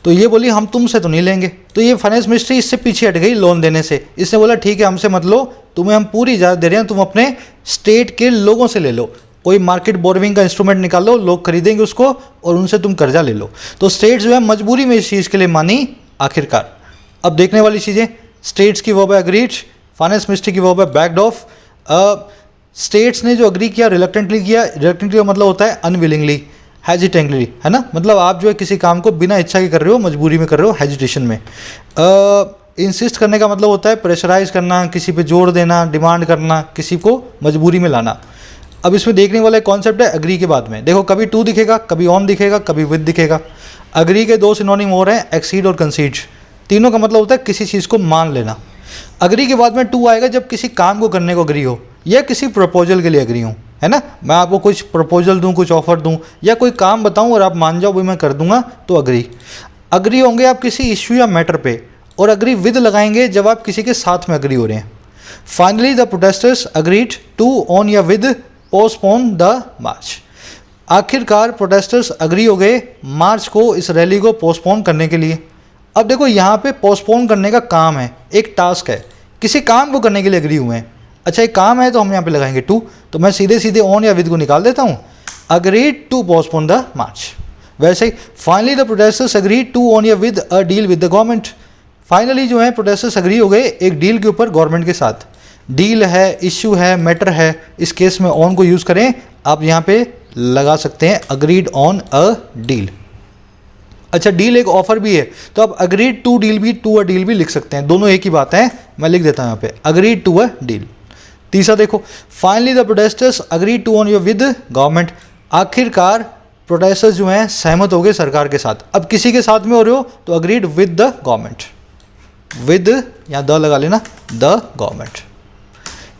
तो ये बोली हम तुमसे तो नहीं लेंगे। तो ये फाइनेंस मिनिस्ट्री इससे पीछे हट गई लोन देने से। इसने बोला ठीक है हमसे मत लो, तुम्हें हम पूरी इजाज़त दे रहे हैं, तुम अपने स्टेट के लोगों से ले लो, कोई मार्केट बोरोविंग का इंस्ट्रूमेंट निकालो, लोग खरीदेंगे उसको और उनसे तुम कर्जा ले लो। तो स्टेट्स जो है मजबूरी में इस चीज़ के लिए मानी आखिरकार। अब देखने वाली चीज़ें, स्टेट्स की वर्ब है अग्रीड, फाइनेंस मिनिस्ट्री की वर्ब है बैक्ड ऑफ। स्टेट्स ने जो अग्री किया रिलक्टेंटली किया, रिलक्टेंटली का मतलब होता है अनविलिंगली, हेजिटेंटली, है ना, मतलब आप जो है किसी काम को बिना इच्छा के कर रहे हो, मजबूरी में कर रहे हो, हेजिटेशन में। इंसिस्ट करने का मतलब होता है प्रेशराइज करना, किसी पे जोर देना, डिमांड करना, किसी को मजबूरी में लाना। अब इसमें देखने वाला कॉन्सेप्ट है अग्री के बाद में। देखो कभी टू दिखेगा, कभी ऑन दिखेगा, कभी विद दिखेगा। अग्री के दो सिनोनिम और हैं, एक्सीड और कंसीड। तीनों का मतलब होता है किसी चीज़ को मान लेना। अग्री के बाद में टू आएगा जब किसी काम को करने को अग्री हो, या किसी प्रपोजल के लिए अग्री हूँ, है ना, मैं आपको कुछ प्रपोजल दूं, कुछ ऑफर दूं, या कोई काम बताऊं और आप मान जाओ भाई मैं कर दूंगा, तो अग्री। अग्री होंगे आप किसी इश्यू या मैटर पे, और अग्री विद लगाएंगे जब आप किसी के साथ में अग्री हो रहे हैं। Finally the protesters agreed to on या विद पोस्टपोन द मार्च। आखिरकार प्रोटेस्टर्स अग्री हो गए मार्च को, इस रैली को पोस्टपोन करने के लिए। अब देखो यहाँ पे पोस्टपोन करने का काम है, एक टास्क है, किसी काम को करने के लिए अग्री हुए हैं। अच्छा एक काम है तो हम यहाँ पे लगाएंगे टू, तो मैं सीधे सीधे ऑन या विद को निकाल देता हूँ। Agreed to postpone the march. वैसे ही finally the protesters agree to on या with a deal with the government. Finally जो है प्रोटेस्टर्स अग्री हो गए एक डील के ऊपर गवर्नमेंट के साथ। डील है, इश्यू है, मैटर है, इस केस में ऑन को यूज़ करें, आप यहाँ पे लगा सकते हैं अग्रीड ऑन अ डील। अच्छा, डील एक ऑफर भी है तो आप अग्रीड टू डील भी, टू अ डील भी लिख सकते हैं, दोनों एक ही बात है, मैं लिख देता हूँ यहाँ पे अग्रीड टू अ डील। तीसरा देखो, finally the protesters agreed to on your with government. आखिरकार प्रोटेस्टर्स जो हैं सहमत हो गए सरकार के साथ। अब किसी के साथ में हो रहे हो तो agreed with the government, with या द लगा लेना, द गवर्नमेंट,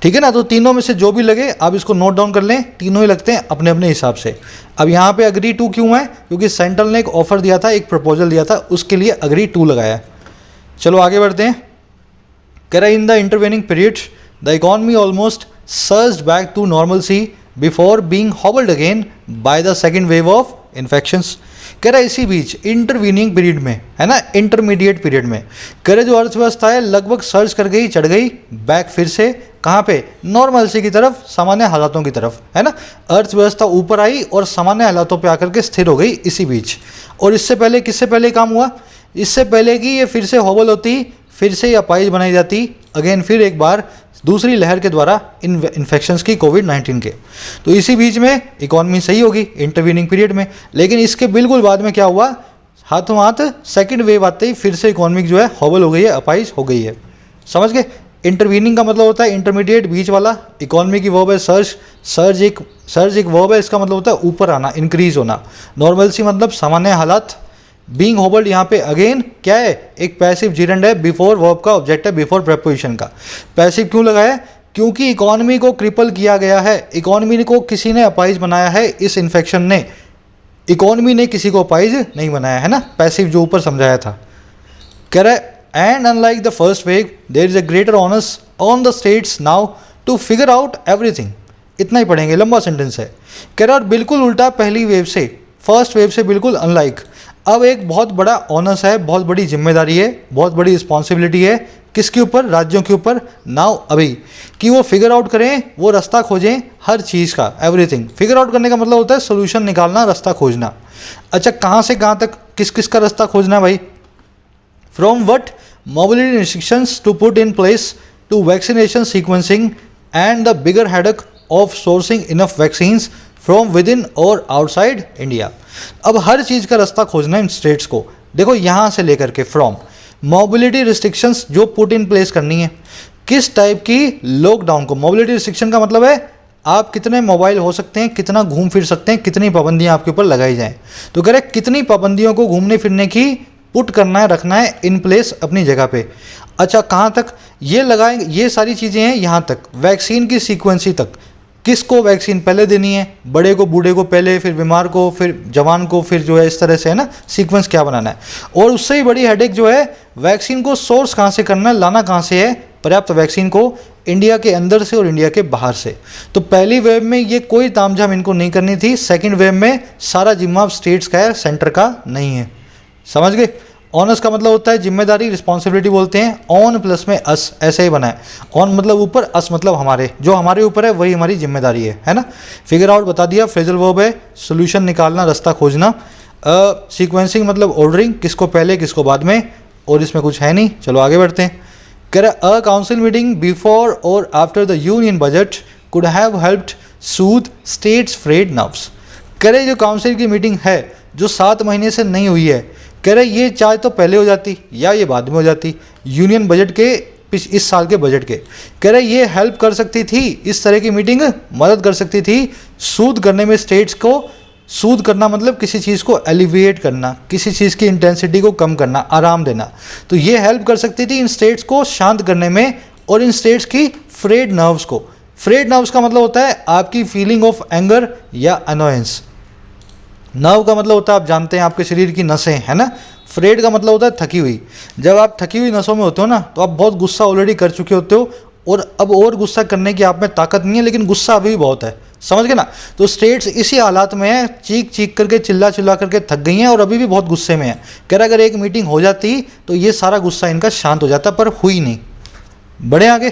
ठीक है ना। तो तीनों में से जो भी लगे आप इसको नोट डाउन कर लें, तीनों ही लगते हैं अपने अपने हिसाब से। अब यहाँ पे अग्री टू क्यों है, क्योंकि सेंट्रल ने एक ऑफर दिया था, एक प्रपोजल दिया था, उसके लिए अग्री टू लगाया। चलो आगे बढ़ते हैं। कह रहा है in the intervening period the economy almost surged back to normalcy before being hobbled again by the second wave of infections. कह रहा है इसी बीच इंटरवीनिंग पीरियड में, है ना, इंटरमीडिएट पीरियड में, कह रहे जो अर्थव्यवस्था है लगभग सर्ज कर गई, चढ़ गई बैक फिर से कहाँ पे, नॉर्मलसी की तरफ, सामान्य हालातों की तरफ, है ना। अर्थव्यवस्था ऊपर आई और सामान्य हालातों पे आकर के स्थिर हो गई इसी बीच। और इससे पहले किससे पहले काम हुआ, इससे पहले कि ये फिर से हॉबल होती, फिर से ये अपाइज बनाई जाती अगेन, फिर एक बार दूसरी लहर के द्वारा इन्फेक्शंस की कोविड-19 के। तो इसी बीच में इकॉनमी सही होगी इंटरवीनिंग पीरियड में। लेकिन इसके बिल्कुल बाद में क्या हुआ, हाथों हाथ सेकंड वेव आते ही फिर से इकॉनमी जो है हॉबल हो गई है, अपाइज हो गई है। समझ गए। इंटरवीनिंग का मतलब होता है इंटरमीडिएट, बीच वाला। इकॉनमी की वर्ब है सर्ज, सर्ज एक वर्ब है, इसका मतलब होता है ऊपर आना, इंक्रीज होना। नॉर्मलसी मतलब सामान्य हालात। बीइंग हॉबल्ड यहाँ पे अगेन क्या है, एक पैसिव जिरेंड है, बिफोर वर्ब का ऑब्जेक्ट है, बिफोर प्रेपोजिशन का। पैसिव क्यों लगाया, क्योंकि इकॉनमी को क्रिपल किया गया है, इकॉनमी को किसी ने अपाइज बनाया है, इस इन्फेक्शन ने। इकॉनमी ने किसी को अपाइज नहीं बनाया है ना, पैसिव जो ऊपर समझाया था। कह रहा है and unlike the first wave there is a greater onus on the states now to figure out everything. इतना ही पढ़ेंगे, लंबा सेंटेंस है। कह रहा है बिल्कुल उल्टा पहली वेव से, फर्स्ट वेव से बिल्कुल अनलाइक, अब एक बहुत बड़ा ऑनस है, बहुत बड़ी जिम्मेदारी है, बहुत बड़ी रिस्पॉन्सिबिलिटी है, किसके ऊपर, राज्यों के ऊपर, नाउ अभी, कि वो फिगर आउट करें, वो रास्ता खोजें हर चीज़ का, एवरीथिंग। फिगर आउट करने का मतलब होता है सोल्यूशन निकालना, रास्ता खोजना। अच्छा, कहाँ से कहाँ तक, किस किस का रास्ता खोजना भाई। From what mobility restrictions to put in place to vaccination sequencing and the bigger headache of sourcing enough vaccines from within और आउटसाइड इंडिया। अब हर चीज़ का रास्ता खोजना है इन स्टेट्स को। देखो यहाँ से लेकर के फ्रॉम मोबिलिटी रिस्ट्रिक्शंस जो पुट इन प्लेस करनी है, किस टाइप की, लॉकडाउन को। मोबिलिटी रिस्ट्रिक्शन का मतलब है आप कितने मोबाइल हो सकते हैं, कितना घूम फिर सकते हैं, कितनी पाबंदियाँ आपके ऊपर लगाई जाएँ। तो कह रहे कितनी पाबंदियों को घूमने फिरने की पुट करना है, रखना है इन प्लेस अपनी जगह पे। अच्छा, कहाँ तक ये लगाएंगे, ये सारी चीज़ें हैं यहाँ तक, वैक्सीन की सीक्वेंसी तक, किसको वैक्सीन पहले देनी है, बड़े को, बूढ़े को पहले, फिर बीमार को, फिर जवान को, फिर जो है इस तरह से, है ना, सीक्वेंस क्या बनाना है। और उससे ही बड़ी हेडेक जो है वैक्सीन को सोर्स कहाँ से करना है, लाना कहाँ से है पर्याप्त वैक्सीन को, इंडिया के अंदर से और इंडिया के बाहर से। तो पहली वेव में ये कोई तामझाम इनको नहीं करनी थी, सेकेंड वेव में सारा जिम्मा स्टेट्स का है, सेंटर का नहीं है। समझ गए। ऑनस का मतलब होता है जिम्मेदारी, रिस्पॉन्सिबिलिटी बोलते हैं। ऑन प्लस में अस, ऐसे ही बना है। ऑन मतलब ऊपर, अस मतलब हमारे, जो हमारे ऊपर है वही हमारी जिम्मेदारी है ना। फिगर आउट बता दिया, फ्रेजल वर्ब है, सोल्यूशन निकालना, रास्ता खोजना। सीक्वेंसिंग मतलब ऑर्डरिंग, किसको पहले किसको बाद में, और इसमें कुछ है नहीं। चलो आगे बढ़ते हैं। कह रहा अ काउंसिल मीटिंग बिफोर और after the union budget could have helped soothe states frayed nerves. कह रहे जो काउंसिल की मीटिंग है जो 7 महीने से नहीं हुई है, कह रहे ये चाहे तो पहले हो जाती या ये बाद में हो जाती, यूनियन बजट के इस साल के बजट के। कह रहे ये हेल्प कर सकती थी, इस तरह की मीटिंग मदद कर सकती थी सूद करने में स्टेट्स को। सूद करना मतलब किसी चीज़ को एलिविएट करना, किसी चीज़ की इंटेंसिटी को कम करना, आराम देना। तो ये हेल्प कर सकती थी इन स्टेट्स को शांत करने में, और इन स्टेट्स की फ्रेड नर्व्स को। फ्रेड नर्व्स का मतलब होता है आपकी फीलिंग ऑफ एंगर या अनोयंस। नर्व का मतलब होता है आप जानते हैं आपके शरीर की नसें, है ना। फ्रेड का मतलब होता है थकी हुई। जब आप थकी हुई नसों में होते हो ना, तो आप बहुत गुस्सा ऑलरेडी कर चुके होते हो, और अब और गुस्सा करने की आप में ताकत नहीं है, लेकिन गुस्सा अभी भी बहुत है। समझ गए ना। तो स्टेट्स इसी हालात में है, चीख चीख करके, चिल्ला चिल्ला करके थक गई हैं और अभी भी बहुत गुस्से में है। कह रहा अगर एक मीटिंग हो जाती तो ये सारा गुस्सा इनका शांत हो जाता, पर हुई नहीं। बढ़े आगे।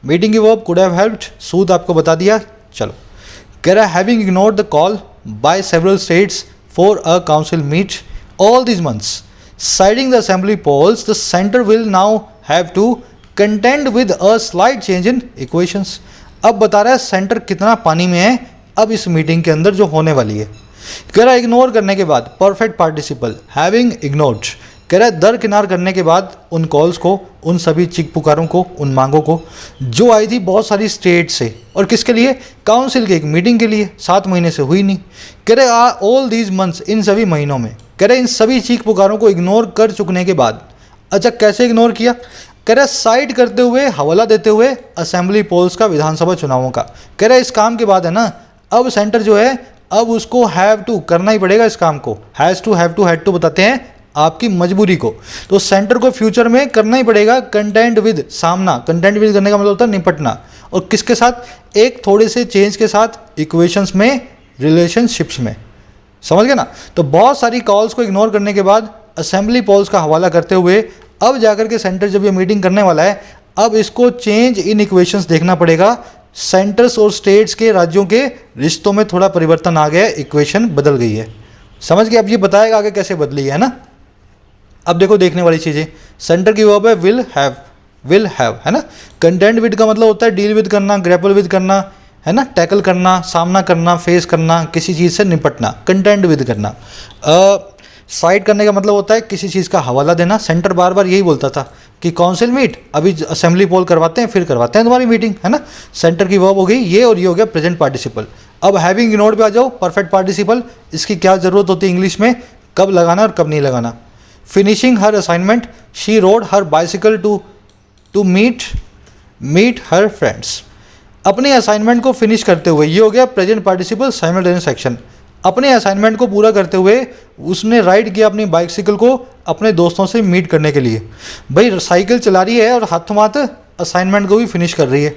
मीटिंग की वर्ब कुड हैव हेल्प्ड, सूद आपको बता दिया। चलो कह रहा having ignored the call by several states for a council meet all these months. Citing the assembly polls, the center will now have to contend with a slight change in equations. अब बता रहा है सेंटर कितना पानी में है अब इस मीटिंग के अंदर जो होने वाली है। कह रहा है इग्नोर करने के बाद परफेक्ट पार्टिसिपल हैविंग इग्नोर्ड, कह रहा है दरकिनार करने के बाद उन कॉल्स को, उन सभी चीख पुकारों को, उन मांगों को जो आई थी बहुत सारी स्टेट से, और किसके लिए, काउंसिल के एक मीटिंग के लिए, 7 महीने से हुई नहीं। कह रहे ऑल दीज मंथ्स, इन सभी महीनों में, कह रहे इन सभी चीख पुकारों को इग्नोर कर चुकने के बाद, अच्छा कैसे इग्नोर किया, कह रहा साइड करते हुए, हवाला देते हुए असेंबली पोल्स का, विधानसभा चुनावों का। कह रहा इस काम के बाद है ना, अब सेंटर जो है अब उसको हैव टू करना ही पड़ेगा इस काम को। Has to, have to, had to बताते हैं आपकी मजबूरी को, तो सेंटर को फ्यूचर में करना ही पड़ेगा कंटेंट विद, सामना, कंटेंट विद करने का मतलब होता है निपटना, और किसके साथ, एक थोड़े से चेंज के साथ, इक्वेशंस में, रिलेशनशिप्स में, समझ गए ना। तो बहुत सारी कॉल्स को इग्नोर करने के बाद असेंबली पोल्स का हवाला करते हुए अब जाकर के सेंटर जब ये मीटिंग करने वाला है, अब इसको चेंज इन इक्वेशंस देखना पड़ेगा। सेंटर्स और स्टेट्स के, राज्यों के रिश्तों में थोड़ा परिवर्तन आ गया है, इक्वेशन बदल गई है, समझ गए। अब ये बताएगा आगे कैसे बदली है ना। अब देखो देखने वाली चीज़ें, सेंटर की वर्ब है विल हैव, है ना। कंटेंट विद का मतलब होता है डील विद करना, ग्रैपल विद करना, है ना, टैकल करना, सामना करना, फेस करना, किसी चीज़ से निपटना, कंटेंट विद करना। साइड करने का मतलब होता है किसी चीज़ का हवाला देना। सेंटर बार बार यही बोलता था कि काउंसिल मीट, अभी असेंबली पोल करवाते हैं, फिर करवाते हैं तुम्हारी मीटिंग, है ना। सेंटर की वर्ब हो गई ये, और ये हो गया प्रेजेंट पार्टिसिपल। अब हैविंग इग्नोर्ड पे आ जाओ, परफेक्ट पार्टिसिपल, इसकी क्या ज़रूरत होती है इंग्लिश में, कब लगाना और कब नहीं लगाना। Finishing her assignment, she rode her bicycle to meet her friends. अपने असाइनमेंट को फिनिश करते हुए, ये हो गया प्रेजेंट पार्टिसिपल साइमल्टेनियस एक्शन। अपने असाइनमेंट को पूरा करते हुए उसने राइड किया अपनी बाइसिकल को अपने दोस्तों से मीट करने के लिए। भाई साइकिल चला रही है और हाथों हाथ असाइनमेंट को भी फिनिश कर रही है।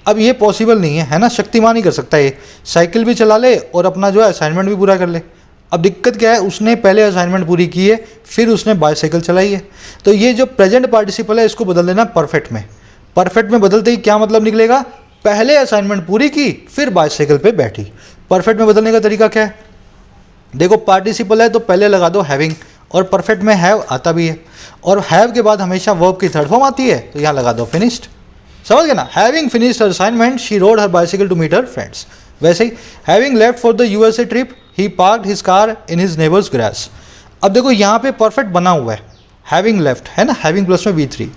अब ये पॉसिबल नहीं है ना, शक्तिमान ही कर सकता है ये, साइकिल भी चला ले और अपना जो है असाइनमेंट भी पूरा कर ले। अब दिक्कत क्या है, उसने पहले असाइनमेंट पूरी की है, फिर उसने बाइसाइकिल चलाई है। तो ये जो प्रेजेंट पार्टिसिपल है इसको बदल देना परफेक्ट में। परफेक्ट में बदलते ही क्या मतलब निकलेगा, पहले असाइनमेंट पूरी की, फिर बाइसाइकिल पे बैठी। परफेक्ट में बदलने का तरीका क्या है, देखो पार्टिसिपल है तो पहले लगा दो हैविंग, और परफेक्ट में हैव आता भी है, और हैव के बाद हमेशा वर्ब की थर्ड फॉर्म आती है, तो यहाँ लगा दो फिनिश्ड। समझ गए ना, having finished her assignment she rode her bicycle to meet her friends. वैसे ही having left for the USA trip he parked his car in his neighbours grass. अब देखो यहाँ पे परफेक्ट बना हुआ है, हैविंग लेफ्ट है ना, हैविंग प्लस में V3।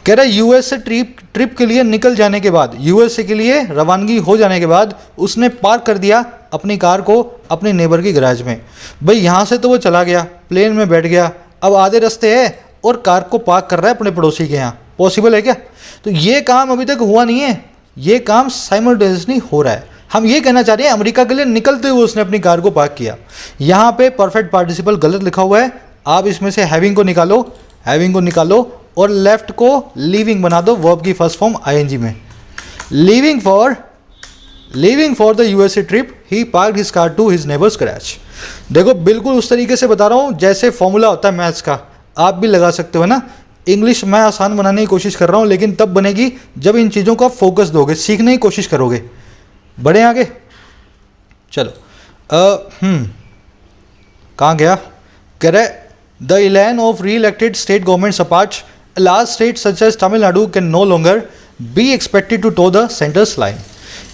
कह रहा है यूएसए ट्रिप के लिए निकल जाने के बाद, यूएसए के लिए रवानगी हो जाने के बाद उसने पार्क कर दिया अपनी कार को अपने नेबर की गैराज में। भाई यहाँ से तो वो चला गया, प्लेन में बैठ गया, अब आधे रास्ते है और कार को पार्क कर रहा है अपने पड़ोसी के यहाँ, पॉसिबल है क्या। तो ये काम अभी तक हुआ नहीं है, ये काम साइमल्टेनियसली हो रहा है। हम ये कहना चाह रहे हैं अमेरिका के लिए निकलते हुए उसने अपनी कार को पार्क किया। यहाँ पे परफेक्ट पार्टिसिपल गलत लिखा हुआ है, आप इसमें से हैविंग को निकालो और लेफ्ट को लीविंग बना दो वर्ब की फर्स्ट फॉर्म आईएनजी में। Leaving for the USA trip he parked his car to his neighbour's garage. देखो बिल्कुल उस तरीके से बता रहा हूँ जैसे फॉर्मूला होता है मैथ्स का, आप भी लगा सकते हो ना। इंग्लिश मैं आसान बनाने की कोशिश कर रहा हूँ, लेकिन तब बनेगी जब इन चीज़ों का फोकस दोगे, सीखने की कोशिश करोगे। बढ़े आगे, चलो कहाँ गया, कह रहे द इलेन ऑफ री elected state governments apart large state such as Tamil Nadu can no longer be expected to to the centres line.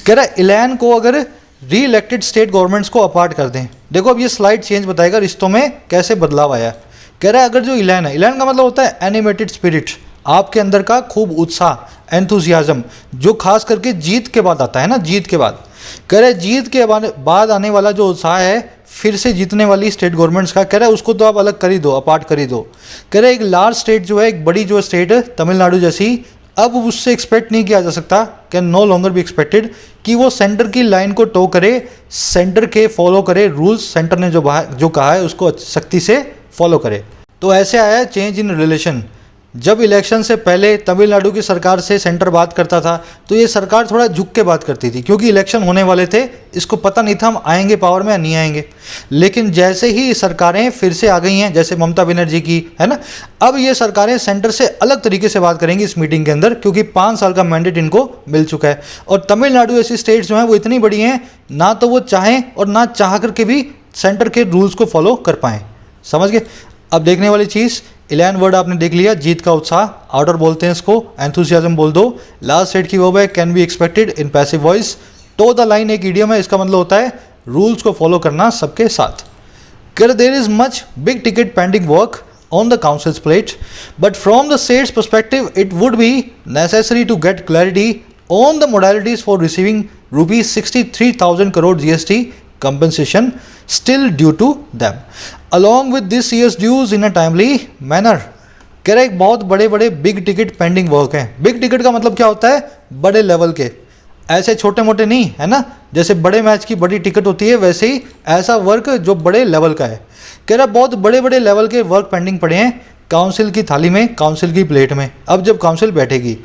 कह रहा है इलेन को अगर री इलेक्टेड स्टेट गवर्नमेंट्स को अपार्ट कर दें, देखो अब ये स्लाइड चेंज बताएगा रिश्तों में कैसे बदलाव आया। कह रहा है अगर जो इलेन है, इलेन का मतलब होता है एनिमेटेड स्पिरिट, आपके अंदर का खूब उत्साह, एंथुजियाज्म, जो खास करके जीत के बाद आता है ना, जीत के बाद। कह रहा है जीत के बाद आने वाला जो उत्साह है फिर से जीतने वाली स्टेट गवर्नमेंट्स का, कह रहा है उसको तो आप अलग कर ही दो, अपार्ट कर ही दो। कह रहा है एक लार्ज स्टेट जो है, एक बड़ी जो स्टेट है तमिलनाडु जैसी, अब उससे एक्सपेक्ट नहीं किया जा सकता, can no longer be expected कि वो सेंटर की लाइन को टो करे, सेंटर के फॉलो करे रूल्स, सेंटर ने जो कहा है उसको सख्ती से फॉलो करे। तो ऐसे आया है चेंज इन रिलेशन। जब इलेक्शन से पहले तमिलनाडु की सरकार से सेंटर बात करता था तो ये सरकार थोड़ा झुक के बात करती थी, क्योंकि इलेक्शन होने वाले थे, इसको पता नहीं था हम आएंगे पावर में या नहीं आएंगे। लेकिन जैसे ही सरकारें फिर से आ गई हैं, जैसे ममता बनर्जी की है ना, अब ये सरकारें सेंटर से अलग तरीके से बात करेंगी इस मीटिंग के अंदर, क्योंकि 5 साल का मैंडेट इनको मिल चुका है। और तमिलनाडु ऐसी स्टेट्स जो हैं वो इतनी बड़ी हैं, ना तो वो चाहें और ना चाह करके भी सेंटर के रूल्स को फॉलो कर पाएँ। समझ गए। अब देखने वाली चीज़ 11 वर्ड आपने देख लिया, जीत का उत्साह, ऑर्डर बोलते हैं इसको, एंथुसियाज्म बोल दो। लास्ट सेट की वर्ब है can be expected in passive voice. Toe the line एक इडियम है, इसका मतलब होता है रूल्स को फॉलो करना सबके साथ। कर there is much big ticket pending work on the council's plate, but from the state's perspective, it would be necessary to get clarity on the modalities for receiving rupees 63,000 crore GST compensation still due to them, along with this year's dues in a timely manner. कह रहा है एक बहुत बड़े बड़े बिग टिकट पेंडिंग वर्क हैं। बिग टिकट का मतलब क्या होता है? बड़े लेवल के, ऐसे छोटे मोटे नहीं, है ना। जैसे बड़े मैच की बड़ी टिकट होती है, वैसे ही ऐसा वर्क जो बड़े लेवल का है। कह रहा बहुत बड़े बड़े लेवल के वर्क पेंडिंग पड़े हैं काउंसिल की थाली में, काउंसिल की प्लेट में। अब जब काउंसिल बैठेगी,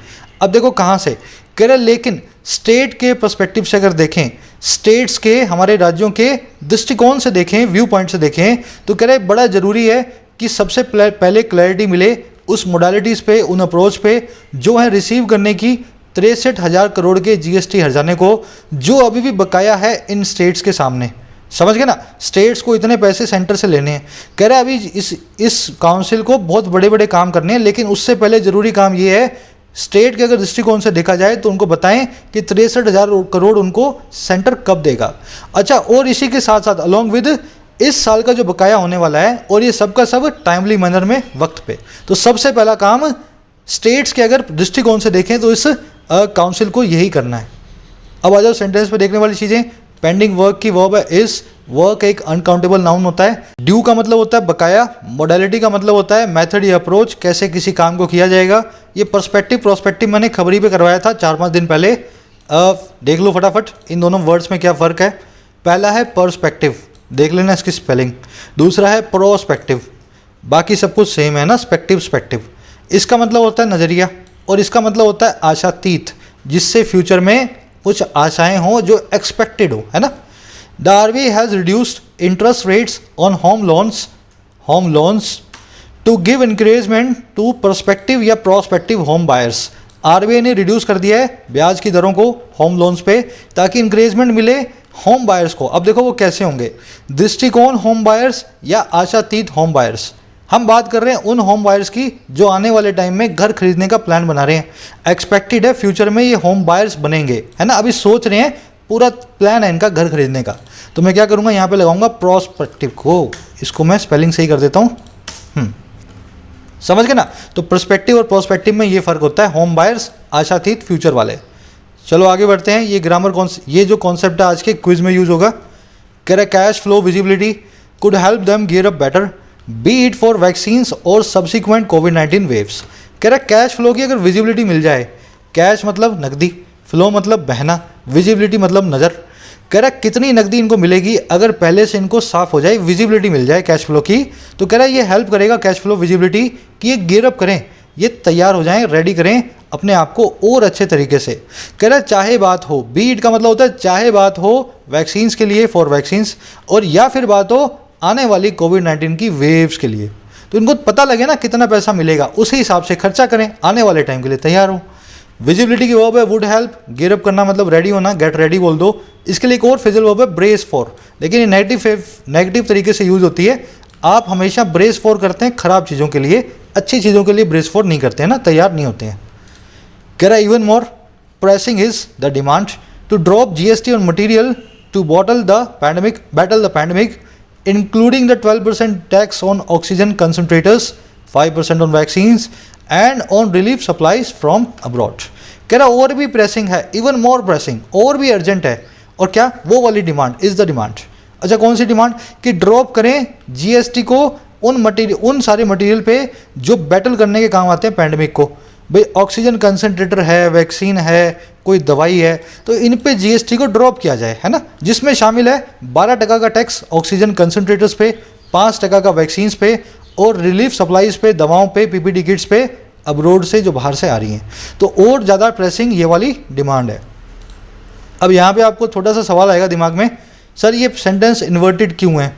अब देखो कहाँ से, कह रहा लेकिन स्टेट के पर्सपेक्टिव से अगर देखें, स्टेट्स के, हमारे राज्यों के दृष्टिकोण से देखें, व्यू पॉइंट से देखें, तो कह रहे बड़ा ज़रूरी है कि सबसे पहले क्लैरिटी मिले उस मोडालिटीज़ पे, उन अप्रोच पे जो है रिसीव करने की 63,000 करोड़ के जीएसटी हर्जाने को, जो अभी भी बकाया है इन स्टेट्स के सामने। समझ गए ना, स्टेट्स को इतने पैसे सेंटर से लेने हैं। कह रहे अभी इस काउंसिल को बहुत बड़े बड़े काम करने हैं, लेकिन उससे पहले ज़रूरी काम ये है, स्टेट के अगर दृष्टिकोण से देखा जाए तो उनको बताएं कि 63,000 करोड़ उनको सेंटर कब देगा। अच्छा, और इसी के साथ साथ अलॉन्ग विद इस साल का जो बकाया होने वाला है, और ये सब का सब टाइमली मैनर में, वक्त पे। तो सबसे पहला काम स्टेट्स के अगर दृष्टिकोण से देखें तो इस काउंसिल को यही करना है। अब आ जाओ सेंटेंस पे देखने वाली चीज़ें। पेंडिंग वर्क की वर्ब है इज, वर्क एक अनकाउंटेबल नाउन होता है। ड्यू का मतलब होता है बकाया, मोडालिटी का मतलब होता है मेथड या अप्रोच, कैसे किसी काम को किया जाएगा। ये पर्सपेक्टिव प्रोस्पेक्टिव मैंने खबरी पे करवाया था 4-5 दिन पहले, देख लो फटाफट इन दोनों वर्ड्स में क्या फ़र्क है। पहला है पर्सपेक्टिव, देख लेना इसकी स्पेलिंग। दूसरा है प्रोस्पेक्टिव, बाकी सब कुछ सेम है ना, स्पेक्टिव। इसका मतलब होता है नज़रिया, और इसका मतलब होता है आशातीत, जिससे फ्यूचर में कुछ आशाएं हों जो एक्सपेक्टेड हो, है ना। The RBI has reduced interest rates on home loans to give encouragement to perspective या प्रोस्पेक्टिव होम बायर्स। आरबीआई ने रिड्यूस कर दिया है ब्याज की दरों को होम लोन्स पे, ताकि इंकरेजमेंट मिले होम बायर्स को। अब देखो वो कैसे होंगे, दृष्टिकोण होम बायर्स या आशातीत होम बायर्स। हम बात कर रहे हैं उन होम बायर्स की जो आने वाले टाइम में घर खरीदने का प्लान बना रहे हैं। एक्सपेक्टेड है फ्यूचर में ये होम बायर्स बनेंगे, है ना। अभी सोच रहे हैं, पूरा प्लान है इनका घर खरीदने का। तो मैं क्या करूँगा, यहाँ पे लगाऊंगा प्रोस्पेक्टिव को, इसको मैं स्पेलिंग सही कर देता हूँ। समझ गए ना। तो पर्सपेक्टिव और प्रोस्पेक्टिव में ये फ़र्क होता है, होम बायर्स आशातीत फ्यूचर वाले। चलो आगे बढ़ते हैं। ये ग्रामर ये जो कॉन्सेप्ट है आज के क्विज में यूज़ होगा। कह रहा cash flow visibility could help them gear up better be it for vaccines और सब्सिक्वेंट कोविड-19 वेव्स। कह रहा कैश फ्लो की अगर विजिबिलिटी मिल जाए, कैश मतलब नकदी, फ्लो मतलब बहना, विजिबिलिटी मतलब नज़र। कह रहा कितनी नकदी इनको मिलेगी अगर पहले से इनको साफ हो जाए, विजिबिलिटी मिल जाए कैश फ्लो की। तो कह रहा ये हेल्प करेगा कैश फ्लो विजिबिलिटी कि ये गियर अप करें, ये तैयार हो जाएं, रेडी करें अपने आप को और अच्छे तरीके से। कह रहा चाहे बात हो, बी इट का मतलब होता है चाहे बात हो वैक्सीन्स के लिए, फॉर वैक्सीन्स, और या फिर बात हो आने वाली कोविड-19 की वेव्स के लिए। तो इनको पता लगे ना कितना पैसा मिलेगा, उसी हिसाब से खर्चा करें, आने वाले टाइम के लिए तैयार हो। विजिबिलिटी की वर्ब है वुड हेल्प, गियर अप करना मतलब रेडी होना, गेट रेडी बोल दो। इसके लिए एक और फिजिकल वर्ब है ब्रेस फॉर, लेकिन ये नेगेटिव तरीके से यूज़ होती है। आप हमेशा ब्रेस फॉर करते हैं खराब चीज़ों के लिए, अच्छी चीज़ों के लिए ब्रेस फॉर नहीं करते हैं ना, तैयार नहीं होते हैं। कह रहा even more pressing is the demand to drop GST on material to battle the pandemic including the 12% tax on oxygen concentrators, 5% on vaccines and on relief supplies from abroad। कह रहा और भी प्रेसिंग है, इवन मोर प्रेसिंग, और भी अर्जेंट है। और क्या, वो वाली डिमांड इज़ द डिमांड। अच्छा, कौन सी डिमांड, कि ड्रॉप करें जीएसटी को उन सारे मटेरियल पे जो बैटल करने के काम आते हैं पैंडमिक को। भाई ऑक्सीजन कंसनट्रेटर है, वैक्सीन है, कोई दवाई है, तो इन पे जीएसटी को ड्रॉप किया जाए, है ना। जिसमें शामिल है 12% का टैक्स ऑक्सीजन कंसनट्रेटर्स पे, 5% का वैक्सीन्स पे, और रिलीफ सप्लाईज पे, दवाओं पे, पीपीडी किट्स पे अब्रोड से जो बाहर से आ रही हैं। तो और ज़्यादा प्रेसिंग ये वाली डिमांड है। अब यहाँ पे आपको थोड़ा सा सवाल आएगा दिमाग में, सर ये सेंटेंस इन्वर्टेड क्यों है,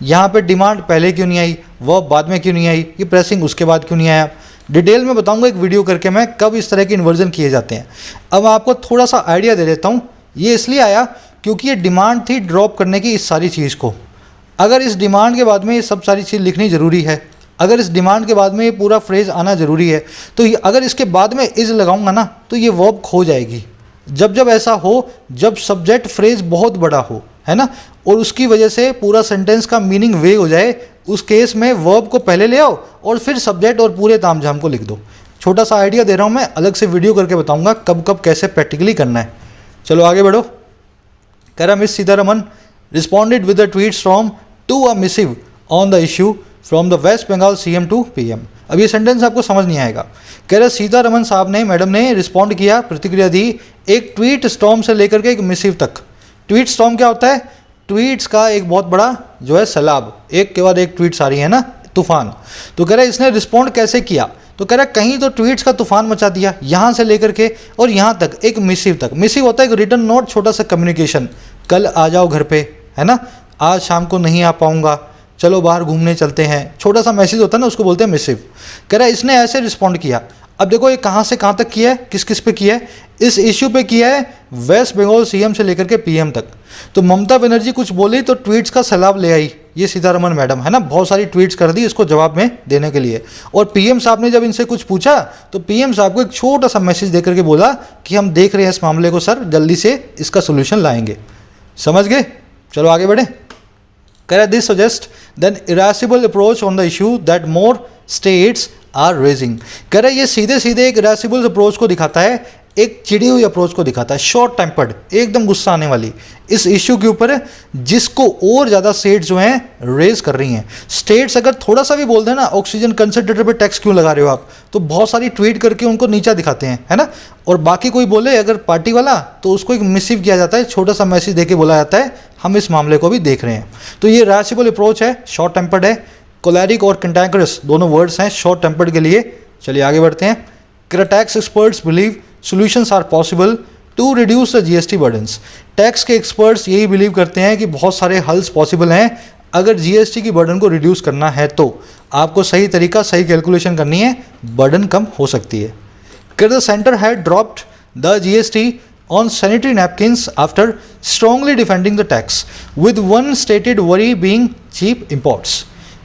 यहाँ पे डिमांड पहले क्यों नहीं आई, वर्ब बाद में क्यों नहीं आई, ये प्रेसिंग उसके बाद क्यों नहीं आया। डिटेल में बताऊंगा एक वीडियो करके मैं कब इस तरह के इन्वर्जन किए जाते हैं। अब आपको थोड़ा सा आइडिया दे देता हूँ। ये इसलिए आया क्योंकि ये डिमांड थी ड्रॉप करने की इस सारी चीज़ को। अगर इस डिमांड के बाद में ये सब सारी चीज़ लिखनी ज़रूरी है, अगर इस डिमांड के बाद में ये पूरा फ्रेज आना ज़रूरी है, तो अगर इसके बाद में इज लगाऊंगा ना तो ये वर्ब खो जाएगी। जब जब ऐसा हो, जब सब्जेक्ट फ्रेज बहुत बड़ा हो, है ना, और उसकी वजह से पूरा सेंटेंस का मीनिंग वे हो जाए, उस केस में वर्ब को पहले ले आओ और फिर सब्जेक्ट और पूरे तामझाम को लिख दो। छोटा सा आइडिया दे रहा हूँ मैं, अलग से वीडियो करके बताऊंगा कब कब कैसे प्रैक्टिकली करना है। चलो आगे बढ़ो। कह रहा miss Sitharaman responded with the tweets from to a missive on the issue from the west Bengal CM to PM. अब ये सेंटेंस आपको समझ नहीं आएगा। कह रहा सीतारमन साहब ने, मैडम ने रिस्पॉन्ड किया, प्रतिक्रिया दी एक ट्वीट स्टॉर्म से लेकर के एक मिसिव तक। ट्वीट स्टॉर्म क्या होता है? ट्वीट्स का एक बहुत बड़ा जो है सैलाब, एक के बाद एक ट्वीट्स आ रही है ना, तूफान। तो कह रहा है इसने रिस्पॉन्ड कैसे किया? तो कह रहा है कहीं तो ट्वीट्स का तूफान मचा दिया, यहाँ से लेकर के और यहाँ तक, एक मिसिव तक। मिसिव होता है एक रिटर्न नोट, छोटा सा कम्युनिकेशन, कल आ जाओ घर पे, है ना, आज शाम को नहीं आ पाऊंगा, चलो बाहर घूमने चलते हैं, छोटा सा मैसेज होता है ना, उसको बोलते हैं मिसिव। कह रहा है इसने ऐसे रिस्पॉन्ड किया। अब देखो ये कहाँ से कहाँ तक किया है, किस किस पे किया है? इस इश्यू पे किया है वेस्ट बंगाल सीएम से लेकर के पीएम तक। तो ममता बनर्जी कुछ बोली तो ट्वीट्स का सैलाब ले आई ये सीतारमन मैडम, है ना, बहुत सारी ट्वीट्स कर दी इसको जवाब में देने के लिए। और पीएम साहब ने जब इनसे कुछ पूछा तो पीएम साहब को एक छोटा सा मैसेज दे करके बोला कि हम देख रहे हैं इस मामले को सर, जल्दी से इसका सोल्यूशन लाएंगे। समझ गए? चलो आगे बढ़े। कह रहा this suggest then irascible approach on the issue that more states are raising. कह रहा है ये सीधे सीधे एक इरेसिबल अप्रोच को दिखाता है, एक चिड़ी हुई अप्रोच को दिखाता है, शॉर्ट टेम्पर्ड, एकदम गुस्सा आने वाली इस इश्यू के ऊपर, जिसको और ज़्यादा स्टेट्स जो हैं रेज कर रही हैं। स्टेट्स अगर थोड़ा सा भी बोल दें ना, ऑक्सीजन कंसनट्रेटर पे टैक्स क्यों लगा रहे हो आप, तो बहुत सारी ट्वीट करके उनको नीचा दिखाते हैं, है ना। और बाकी कोई बोले अगर पार्टी वाला, तो उसको एक मिसिव किया जाता है, छोटा सा मैसेज देके बोला जाता है हम इस मामले को भी देख रहे हैं। तो ये इरेसिबल अप्रोच है, शॉर्ट टेम्पर्ड है। कोलेरिक और कैंटेंकरस दोनों वर्ड्स हैं शॉर्ट टेम्पर्ड के लिए। चलिए आगे बढ़ते हैं। Tax experts believe solutions are possible to reduce the GST burdens। Tax के एक्सपर्ट्स यही बिलीव करते हैं कि बहुत सारे हल्स पॉसिबल हैं अगर जीएसटी की बर्डन को रिड्यूस करना है, तो आपको सही तरीका, सही कैलकुलेशन करनी है, बर्डन कम हो सकती है। The centre had dropped the GST on sanitary napkins after strongly defending the tax with one stated worry being cheap imports।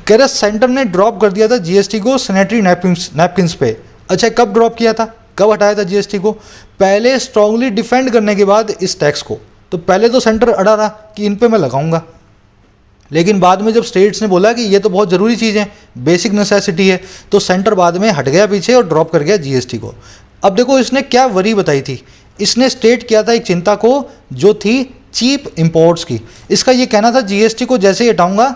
कह रहा सेंटर ने ड्रॉप कर दिया था जीएसटी को सैनिटरी नैपकिन्स पे। अच्छा, कब ड्रॉप किया था, कब हटाया था जीएसटी को? पहले स्ट्रांगली डिफेंड करने के बाद इस टैक्स को। तो पहले तो सेंटर अड़ा रहा कि इन पे मैं लगाऊंगा, लेकिन बाद में जब स्टेट्स ने बोला कि ये तो बहुत ज़रूरी चीज़ है, बेसिक नेसेसिटी है, तो सेंटर बाद में हट गया पीछे और ड्रॉप कर गया जीएसटी को। अब देखो इसने क्या वरी बताई थी, इसने स्टेट किया था एक चिंता को जो थी चीप इंपोर्ट्स की। इसका ये कहना था जीएसटी को जैसे ही हटाऊंगा,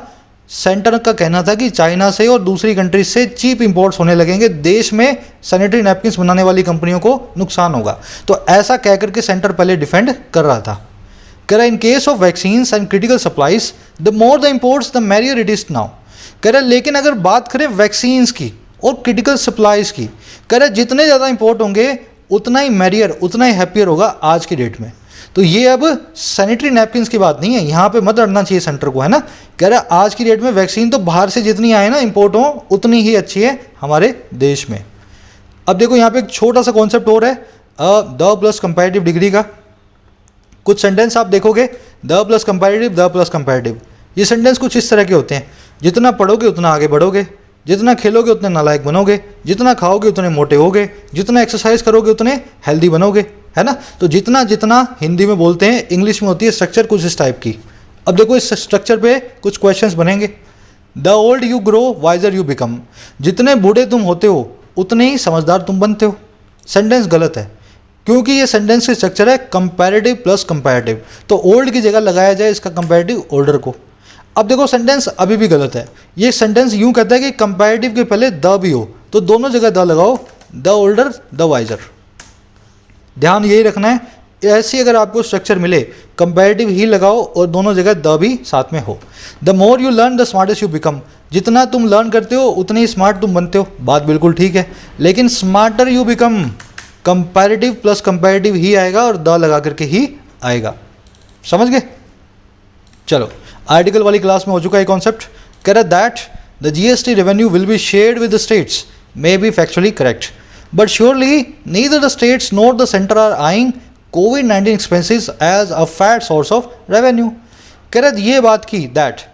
सेंटर का कहना था कि चाइना से और दूसरी कंट्रीज से चीप इंपोर्ट्स होने लगेंगे, देश में सैनिटरी नैपकिन्स बनाने वाली कंपनियों को नुकसान होगा। तो ऐसा कह करके सेंटर पहले डिफेंड कर रहा था। कह रहा in case of vaccines and critical supplies the more the imports the merrier it is now. कह रहा लेकिन अगर बात करें वैक्सीन्स की और क्रिटिकल सप्लाईज की, कह रहा जितने ज़्यादा इंपोर्ट होंगे उतना ही मैरियर, उतना ही हैप्पियर होगा आज की डेट में। तो ये अब सैनिटरी नैपकिन्स की बात नहीं है, यहाँ पे मत अड़ना चाहिए सेंटर को, है ना। कह रहा आज की डेट में वैक्सीन तो बाहर से जितनी आए ना इंपोर्ट हो, उतनी ही अच्छी है हमारे देश में। अब देखो यहाँ पे एक छोटा सा कॉन्सेप्ट और है, द प्लस कंपैरेटिव डिग्री का। कुछ सेंटेंस आप देखोगे, the plus comparative, the plus comparative, ये सेंटेंस कुछ इस तरह के होते हैं। जितना पढ़ोगे उतना आगे बढ़ोगे, जितना खेलोगे उतने नालायक बनोगे, जितना खाओगे उतने मोटे होगे, जितना एक्सरसाइज करोगे उतने हेल्दी बनोगे, है ना। तो जितना जितना हिंदी में बोलते हैं, इंग्लिश में होती है स्ट्रक्चर कुछ इस टाइप की। अब देखो इस स्ट्रक्चर पे कुछ क्वेश्चंस बनेंगे। The old you grow wiser you become. जितने बूढ़े तुम होते हो उतने ही समझदार तुम बनते हो। सेंटेंस गलत है, क्योंकि ये सेंटेंस की स्ट्रक्चर है कंपैरेटिव प्लस कंपैरेटिव, तो ओल्ड की जगह लगाया जाए इसका कंपैरेटिव ओल्डर को। अब देखो सेंटेंस अभी भी गलत है। ये सेंटेंस यूं कहता है कि कंपैरेटिव के पहले द भी हो, तो दोनों जगह द लगाओ, द ओल्डर द वाइजर। ध्यान यही रखना है, ऐसी अगर आपको स्ट्रक्चर मिले कंपैरेटिव ही लगाओ और दोनों जगह द भी साथ में हो। The more you learn the smartest you become. जितना तुम लर्न करते हो उतने ही स्मार्ट तुम बनते हो, बात बिल्कुल ठीक है, लेकिन smarter you become comparative plus comparative ही आएगा और द लगा करके ही आएगा। समझ गए? चलो आर्टिकल वाली क्लास में हो चुका है कॉन्सेप्ट। कह रहा that the GST revenue will be shared with the states may be factually correct, but surely neither the states nor the centre are eyeing कोविड-19 expenses as a fat source of revenue। कह रहे ये बात की,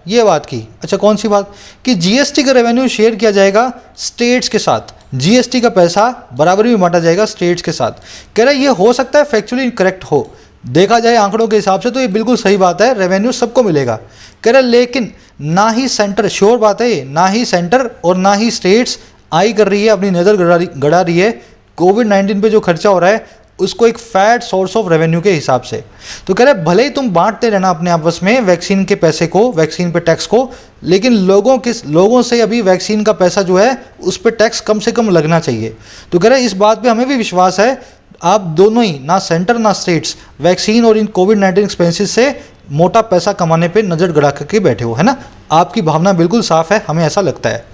ये बात की, अच्छा कौन सी बात, कि जीएसटी का रेवेन्यू शेयर किया जाएगा स्टेट्स के साथ, जीएसटी का पैसा बराबर में बांटा जाएगा स्टेट्स के साथ। कह रहे ये हो सकता है फैक्चुअली करेक्ट हो, देखा जाए आंकड़ों के हिसाब से तो ये बिल्कुल सही बात है, रेवेन्यू सबको मिलेगा। कह रहे लेकिन ना ही सेंटर, श्योर बात है ये, ना ही सेंटर और ना ही स्टेट्स आई कर रही है, अपनी नज़र गड़ा रही है कोविड-19 पे जो खर्चा हो रहा है उसको एक फैट सोर्स ऑफ रेवेन्यू के हिसाब से। तो कह रहे भले ही तुम बांटते रहना अपने आपस में वैक्सीन के पैसे को, वैक्सीन पे टैक्स को, लेकिन लोगों से अभी वैक्सीन का पैसा जो है उस पर टैक्स कम से कम लगना चाहिए। तो कह रहे इस बात पे हमें भी विश्वास है, आप दोनों ही, ना सेंटर ना स्टेट्स, वैक्सीन और इन कोविड-19 एक्सपेंसेस से मोटा पैसा कमाने पे नज़र गड़ा करके बैठे हो, है ना। आपकी भावना बिल्कुल साफ है, हमें ऐसा लगता है,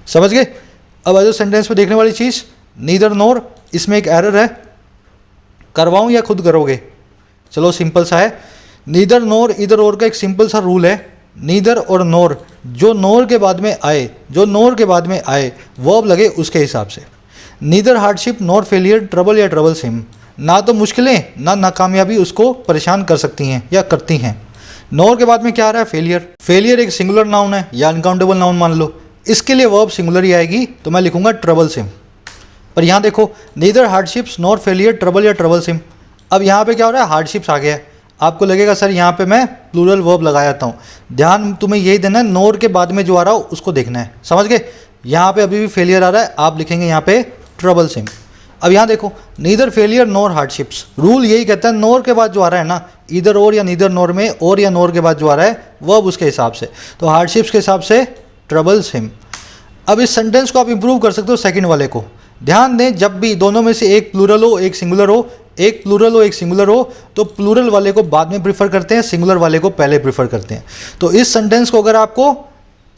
समझ गए। अब आज सेंटेंस पे देखने वाली चीज़ नीदर नोर, इसमें एक एरर है, करवाऊँ या खुद करोगे। चलो सिंपल सा है, नीदर नोर इधर और का एक सिंपल सा रूल है, नीदर और नोर, जो नोर के बाद में आए, जो नोर के बाद में आए वर्ब लगे उसके हिसाब से। नीदर हार्डशिप नोर फेलियर ट्रबल या ट्रबल सिम, ना तो मुश्किलें ना नाकामयाबी उसको परेशान कर सकती हैं या करती हैं। नोर के बाद में क्या आ रहा है, फेलियर। फेलियर एक सिंगुलर नाउन है या अनकाउंटेबल नाउन मान लो, इसके लिए वर्ब सिंगुलर ही आएगी, तो मैं लिखूंगा ट्रबल सिम। पर यहाँ देखो neither hardships nor failure trouble या ट्रबल सिम, अब यहाँ पे क्या हो रहा है, हार्डशिप्स आ गया है। आपको लगेगा सर यहाँ पे मैं प्लूरल वर्ब लगा जाता हूँ, ध्यान तुम्हें यही देना है, नोर के बाद में जो आ रहा हो उसको देखना है, समझ गए। यहाँ पे अभी भी फेलियर आ रहा है, आप लिखेंगे यहाँ पे ट्रबल सिम। अब यहाँ देखो नीदर फेलियर नोर हार्डशिप्स, रूल यही कहता है नोर के बाद जो आ रहा है ना, इधर और या नीदर नोर में और या नोर के बाद जो आ रहा है वर्ब उसके हिसाब से, तो हार्डशिप्स के हिसाब से ट्रबल सिम। अब इस सेंटेंस को आप इंप्रूव कर सकते हो सेकंड वाले को, ध्यान दें जब भी दोनों में से एक प्लूरल हो एक सिंगुलर हो, एक प्लूरल हो एक सिंगुलर हो, तो प्लूरल वाले को बाद में प्रीफर करते हैं, सिंगुलर वाले को पहले प्रीफर करते हैं। तो इस सेंटेंस को अगर आपको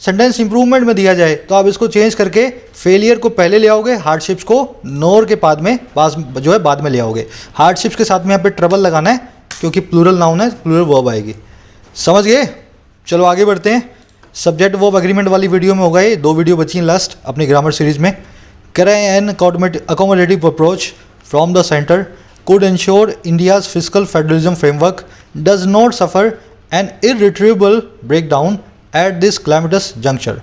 सेंटेंस इंप्रूवमेंट में दिया जाए तो आप इसको चेंज करके फेलियर को पहले ले आओगे, हार्डशिप्स को नोर के बाद में जो है बाद में ले आओगे। हार्डशिप्स के साथ में यहाँ पे ट्रबल लगाना है क्योंकि प्लूरल नाउन है, प्लूरल वर्ब आएगी, समझ गए। चलो आगे बढ़ते हैं, सब्जेक्ट वर्ब एग्रीमेंट वाली वीडियो में होगा ये, 2 वीडियो बची हैं लास्ट अपनी ग्रामर सीरीज में। करें N accommodative approach from the center could ensure India's fiscal federalism framework does not suffer an irretrievable breakdown at this calamitous juncture।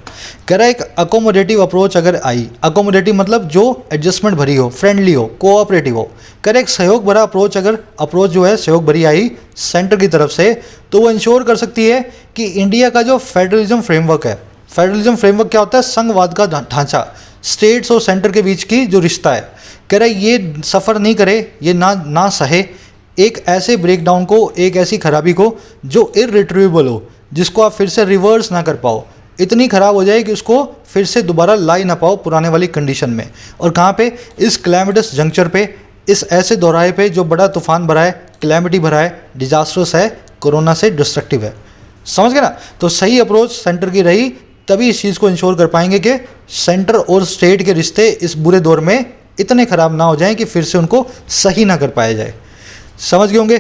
कह रहा है एक अकोमोडेटिव अप्रोच अगर आई, अकोमोडेटिव मतलब जो एडजस्टमेंट भरी हो, फ्रेंडली हो, कोऑपरेटिव हो, कह रहे एक सहयोग भरा अप्रोच जो है सहयोग भरी आई सेंटर की तरफ से, तो वो इंश्योर कर सकती है कि इंडिया का जो फेडरलिज्म फ्रेमवर्क है, फेडरलिज्म फ्रेमवर्क क्या होता है, संघवाद का ढांचा, स्टेट्स और सेंटर के बीच की जो रिश्ता है, कह रहा है ये सफ़र नहीं करे, ये ना सहे एक ऐसे ब्रेकडाउन को, एक ऐसी खराबी को जो इररिट्रीवेबल हो, जिसको आप फिर से रिवर्स ना कर पाओ, इतनी ख़राब हो जाए कि उसको फिर से दोबारा ला ही ना पाओ पुराने वाली कंडीशन में। और कहाँ पे, इस क्लैमिटस जंक्चर पे, इस ऐसे दोराहे पे जो बड़ा तूफान भरा है, क्लैमिटी भरा है, डिजास्टर्स है, कोरोना से डिस्ट्रक्टिव है, समझ गए ना। तो सही अप्रोच सेंटर की रही, तभी इस चीज़ को इंश्योर कर पाएंगे कि सेंटर और स्टेट के रिश्ते इस बुरे दौर में इतने ख़राब ना हो जाएं कि फिर से उनको सही ना कर पाया जाए। समझ गए होंगे।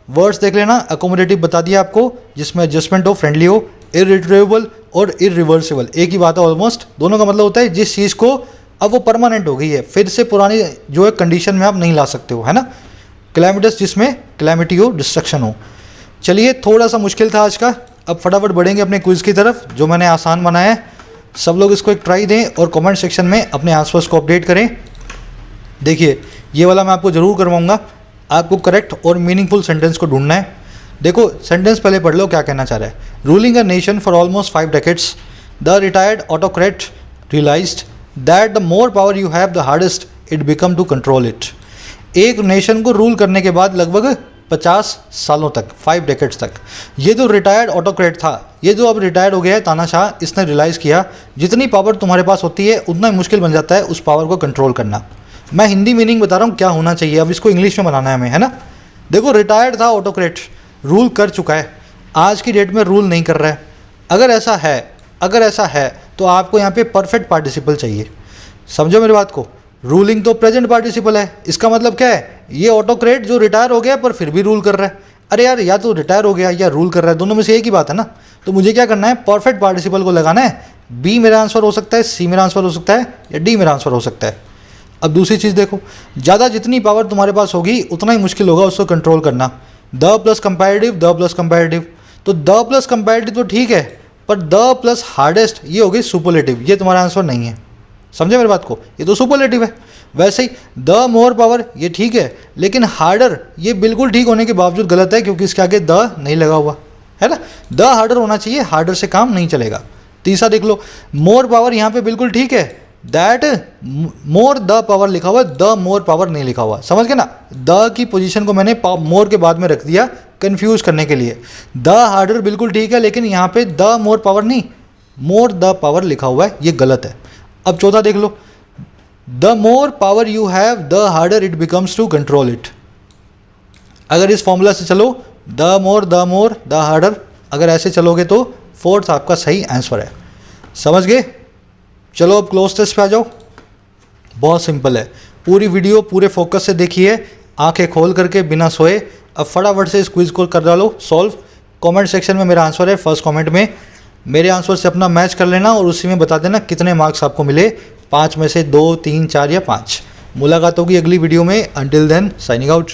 वर्ड्स देख लेना, अकोमोडेटिव बता दिया आपको, जिसमें एडजस्टमेंट हो, फ्रेंडली हो, इररिट्रीवेबल और इरिवर्सिबल, एक ही बात है ऑलमोस्ट, दोनों का मतलब होता है जिस चीज़ को अब वो परमानेंट हो गई है, फिर से पुरानी जो है कंडीशन में आप नहीं ला सकते हो, है ना। क्लैमिटस जिसमें क्लैमिटी हो, डिस्ट्रक्शन हो। चलिए थोड़ा सा मुश्किल था आज का, अब फटाफट बढ़ेंगे अपने क्विज़ की तरफ जो मैंने आसान बनाया है। सब लोग इसको एक ट्राई दें और कमेंट सेक्शन में अपने आंसर्स को अपडेट करें। देखिए ये वाला मैं आपको ज़रूर करवाऊंगा, आपको करेक्ट और मीनिंगफुल सेंटेंस को ढूंढना है। देखो सेंटेंस पहले पढ़ लो क्या कहना चाह रहा है। Ruling a nation for almost 5 decades, the retired autocrat realised that the more power you have the hardest it become to control it. एक नेशन को रूल करने के बाद लगभग 50 सालों तक, 5 decades तक, ये जो रिटायर्ड ऑटोक्रेट था, ये जो अब रिटायर्ड हो गया है तानाशाह, इसने रियलाइज़ किया जितनी पावर तुम्हारे पास होती है उतना ही मुश्किल बन जाता है उस पावर को कंट्रोल करना। मैं हिंदी मीनिंग बता रहा हूँ क्या होना चाहिए, अब इसको इंग्लिश में बनाना है हमें, है ना। देखो रिटायर्ड था ऑटोक्रेट, रूल कर चुका है, आज की डेट में रूल नहीं कर रहा है। अगर ऐसा है तो आपको यहाँ पे परफेक्ट पार्टिसिपल चाहिए, समझो मेरी बात को। रूलिंग तो प्रेजेंट पार्टिसिपल है, इसका मतलब क्या है, ये ऑटोक्रेट जो रिटायर हो गया पर फिर भी रूल कर रहा है। अरे यार या तो रिटायर हो गया या रूल कर रहा है, दोनों में से एक ही बात है ना। तो मुझे क्या करना है, परफेक्ट पार्टिसिपल को लगाना है। बी मेरा आंसर हो सकता है, सी मेरा आंसर हो सकता है, या डी मेरा आंसर हो सकता है। अब दूसरी चीज़ देखो, ज़्यादा जितनी पावर तुम्हारे पास होगी उतना ही मुश्किल होगा उसको कंट्रोल करना। द प्लस कंपैरेटिव, तो द प्लस कंपैरेटिव तो ठीक है, पर द प्लस हार्डेस्ट ये हो गई सुपरलेटिव, ये तुम्हारा आंसर नहीं है। समझे मेरी बात को, ये तो सुपरलेटिव है। वैसे ही द मोर पावर ये ठीक है, लेकिन हार्डर ये बिल्कुल ठीक होने के बावजूद गलत है, क्योंकि इसके आगे द नहीं लगा हुआ है ना। द हार्डर होना चाहिए, हार्डर से काम नहीं चलेगा। तीसरा देख लो, मोर पावर यहाँ पे बिल्कुल ठीक है, दैट मोर द पावर लिखा हुआ है, द मोर पावर नहीं लिखा हुआ। समझ गए ना, द की पोजीशन को मैंने मोर के बाद में रख दिया कंफ्यूज करने के लिए। द हार्डर बिल्कुल ठीक है, लेकिन यहाँ पे द मोर पावर नहीं, मोर द पावर लिखा हुआ है, ये गलत है। अब चौथा देख लो, the more power you have the harder it becomes to control it. अगर इस फॉर्मूला से चलो, द मोर द हार्डर, अगर ऐसे चलोगे तो फोर्थ आपका सही आंसर है। समझ गए? चलो अब क्लोज टेस्ट पे आ जाओ। बहुत सिंपल है, पूरी वीडियो पूरे फोकस से देखिए, आंखें खोल करके बिना सोए। अब फटाफट से इस क्विज को कर डालो सॉल्व। कमेंट सेक्शन में मेरा आंसर है, फर्स्ट कमेंट में मेरे आंसर से अपना मैच कर लेना और उसी में बता देना कितने मार्क्स आपको मिले, 5 में से 2, 3, 4 या 5। मुलाकात होगी अगली वीडियो में। Until then signing out.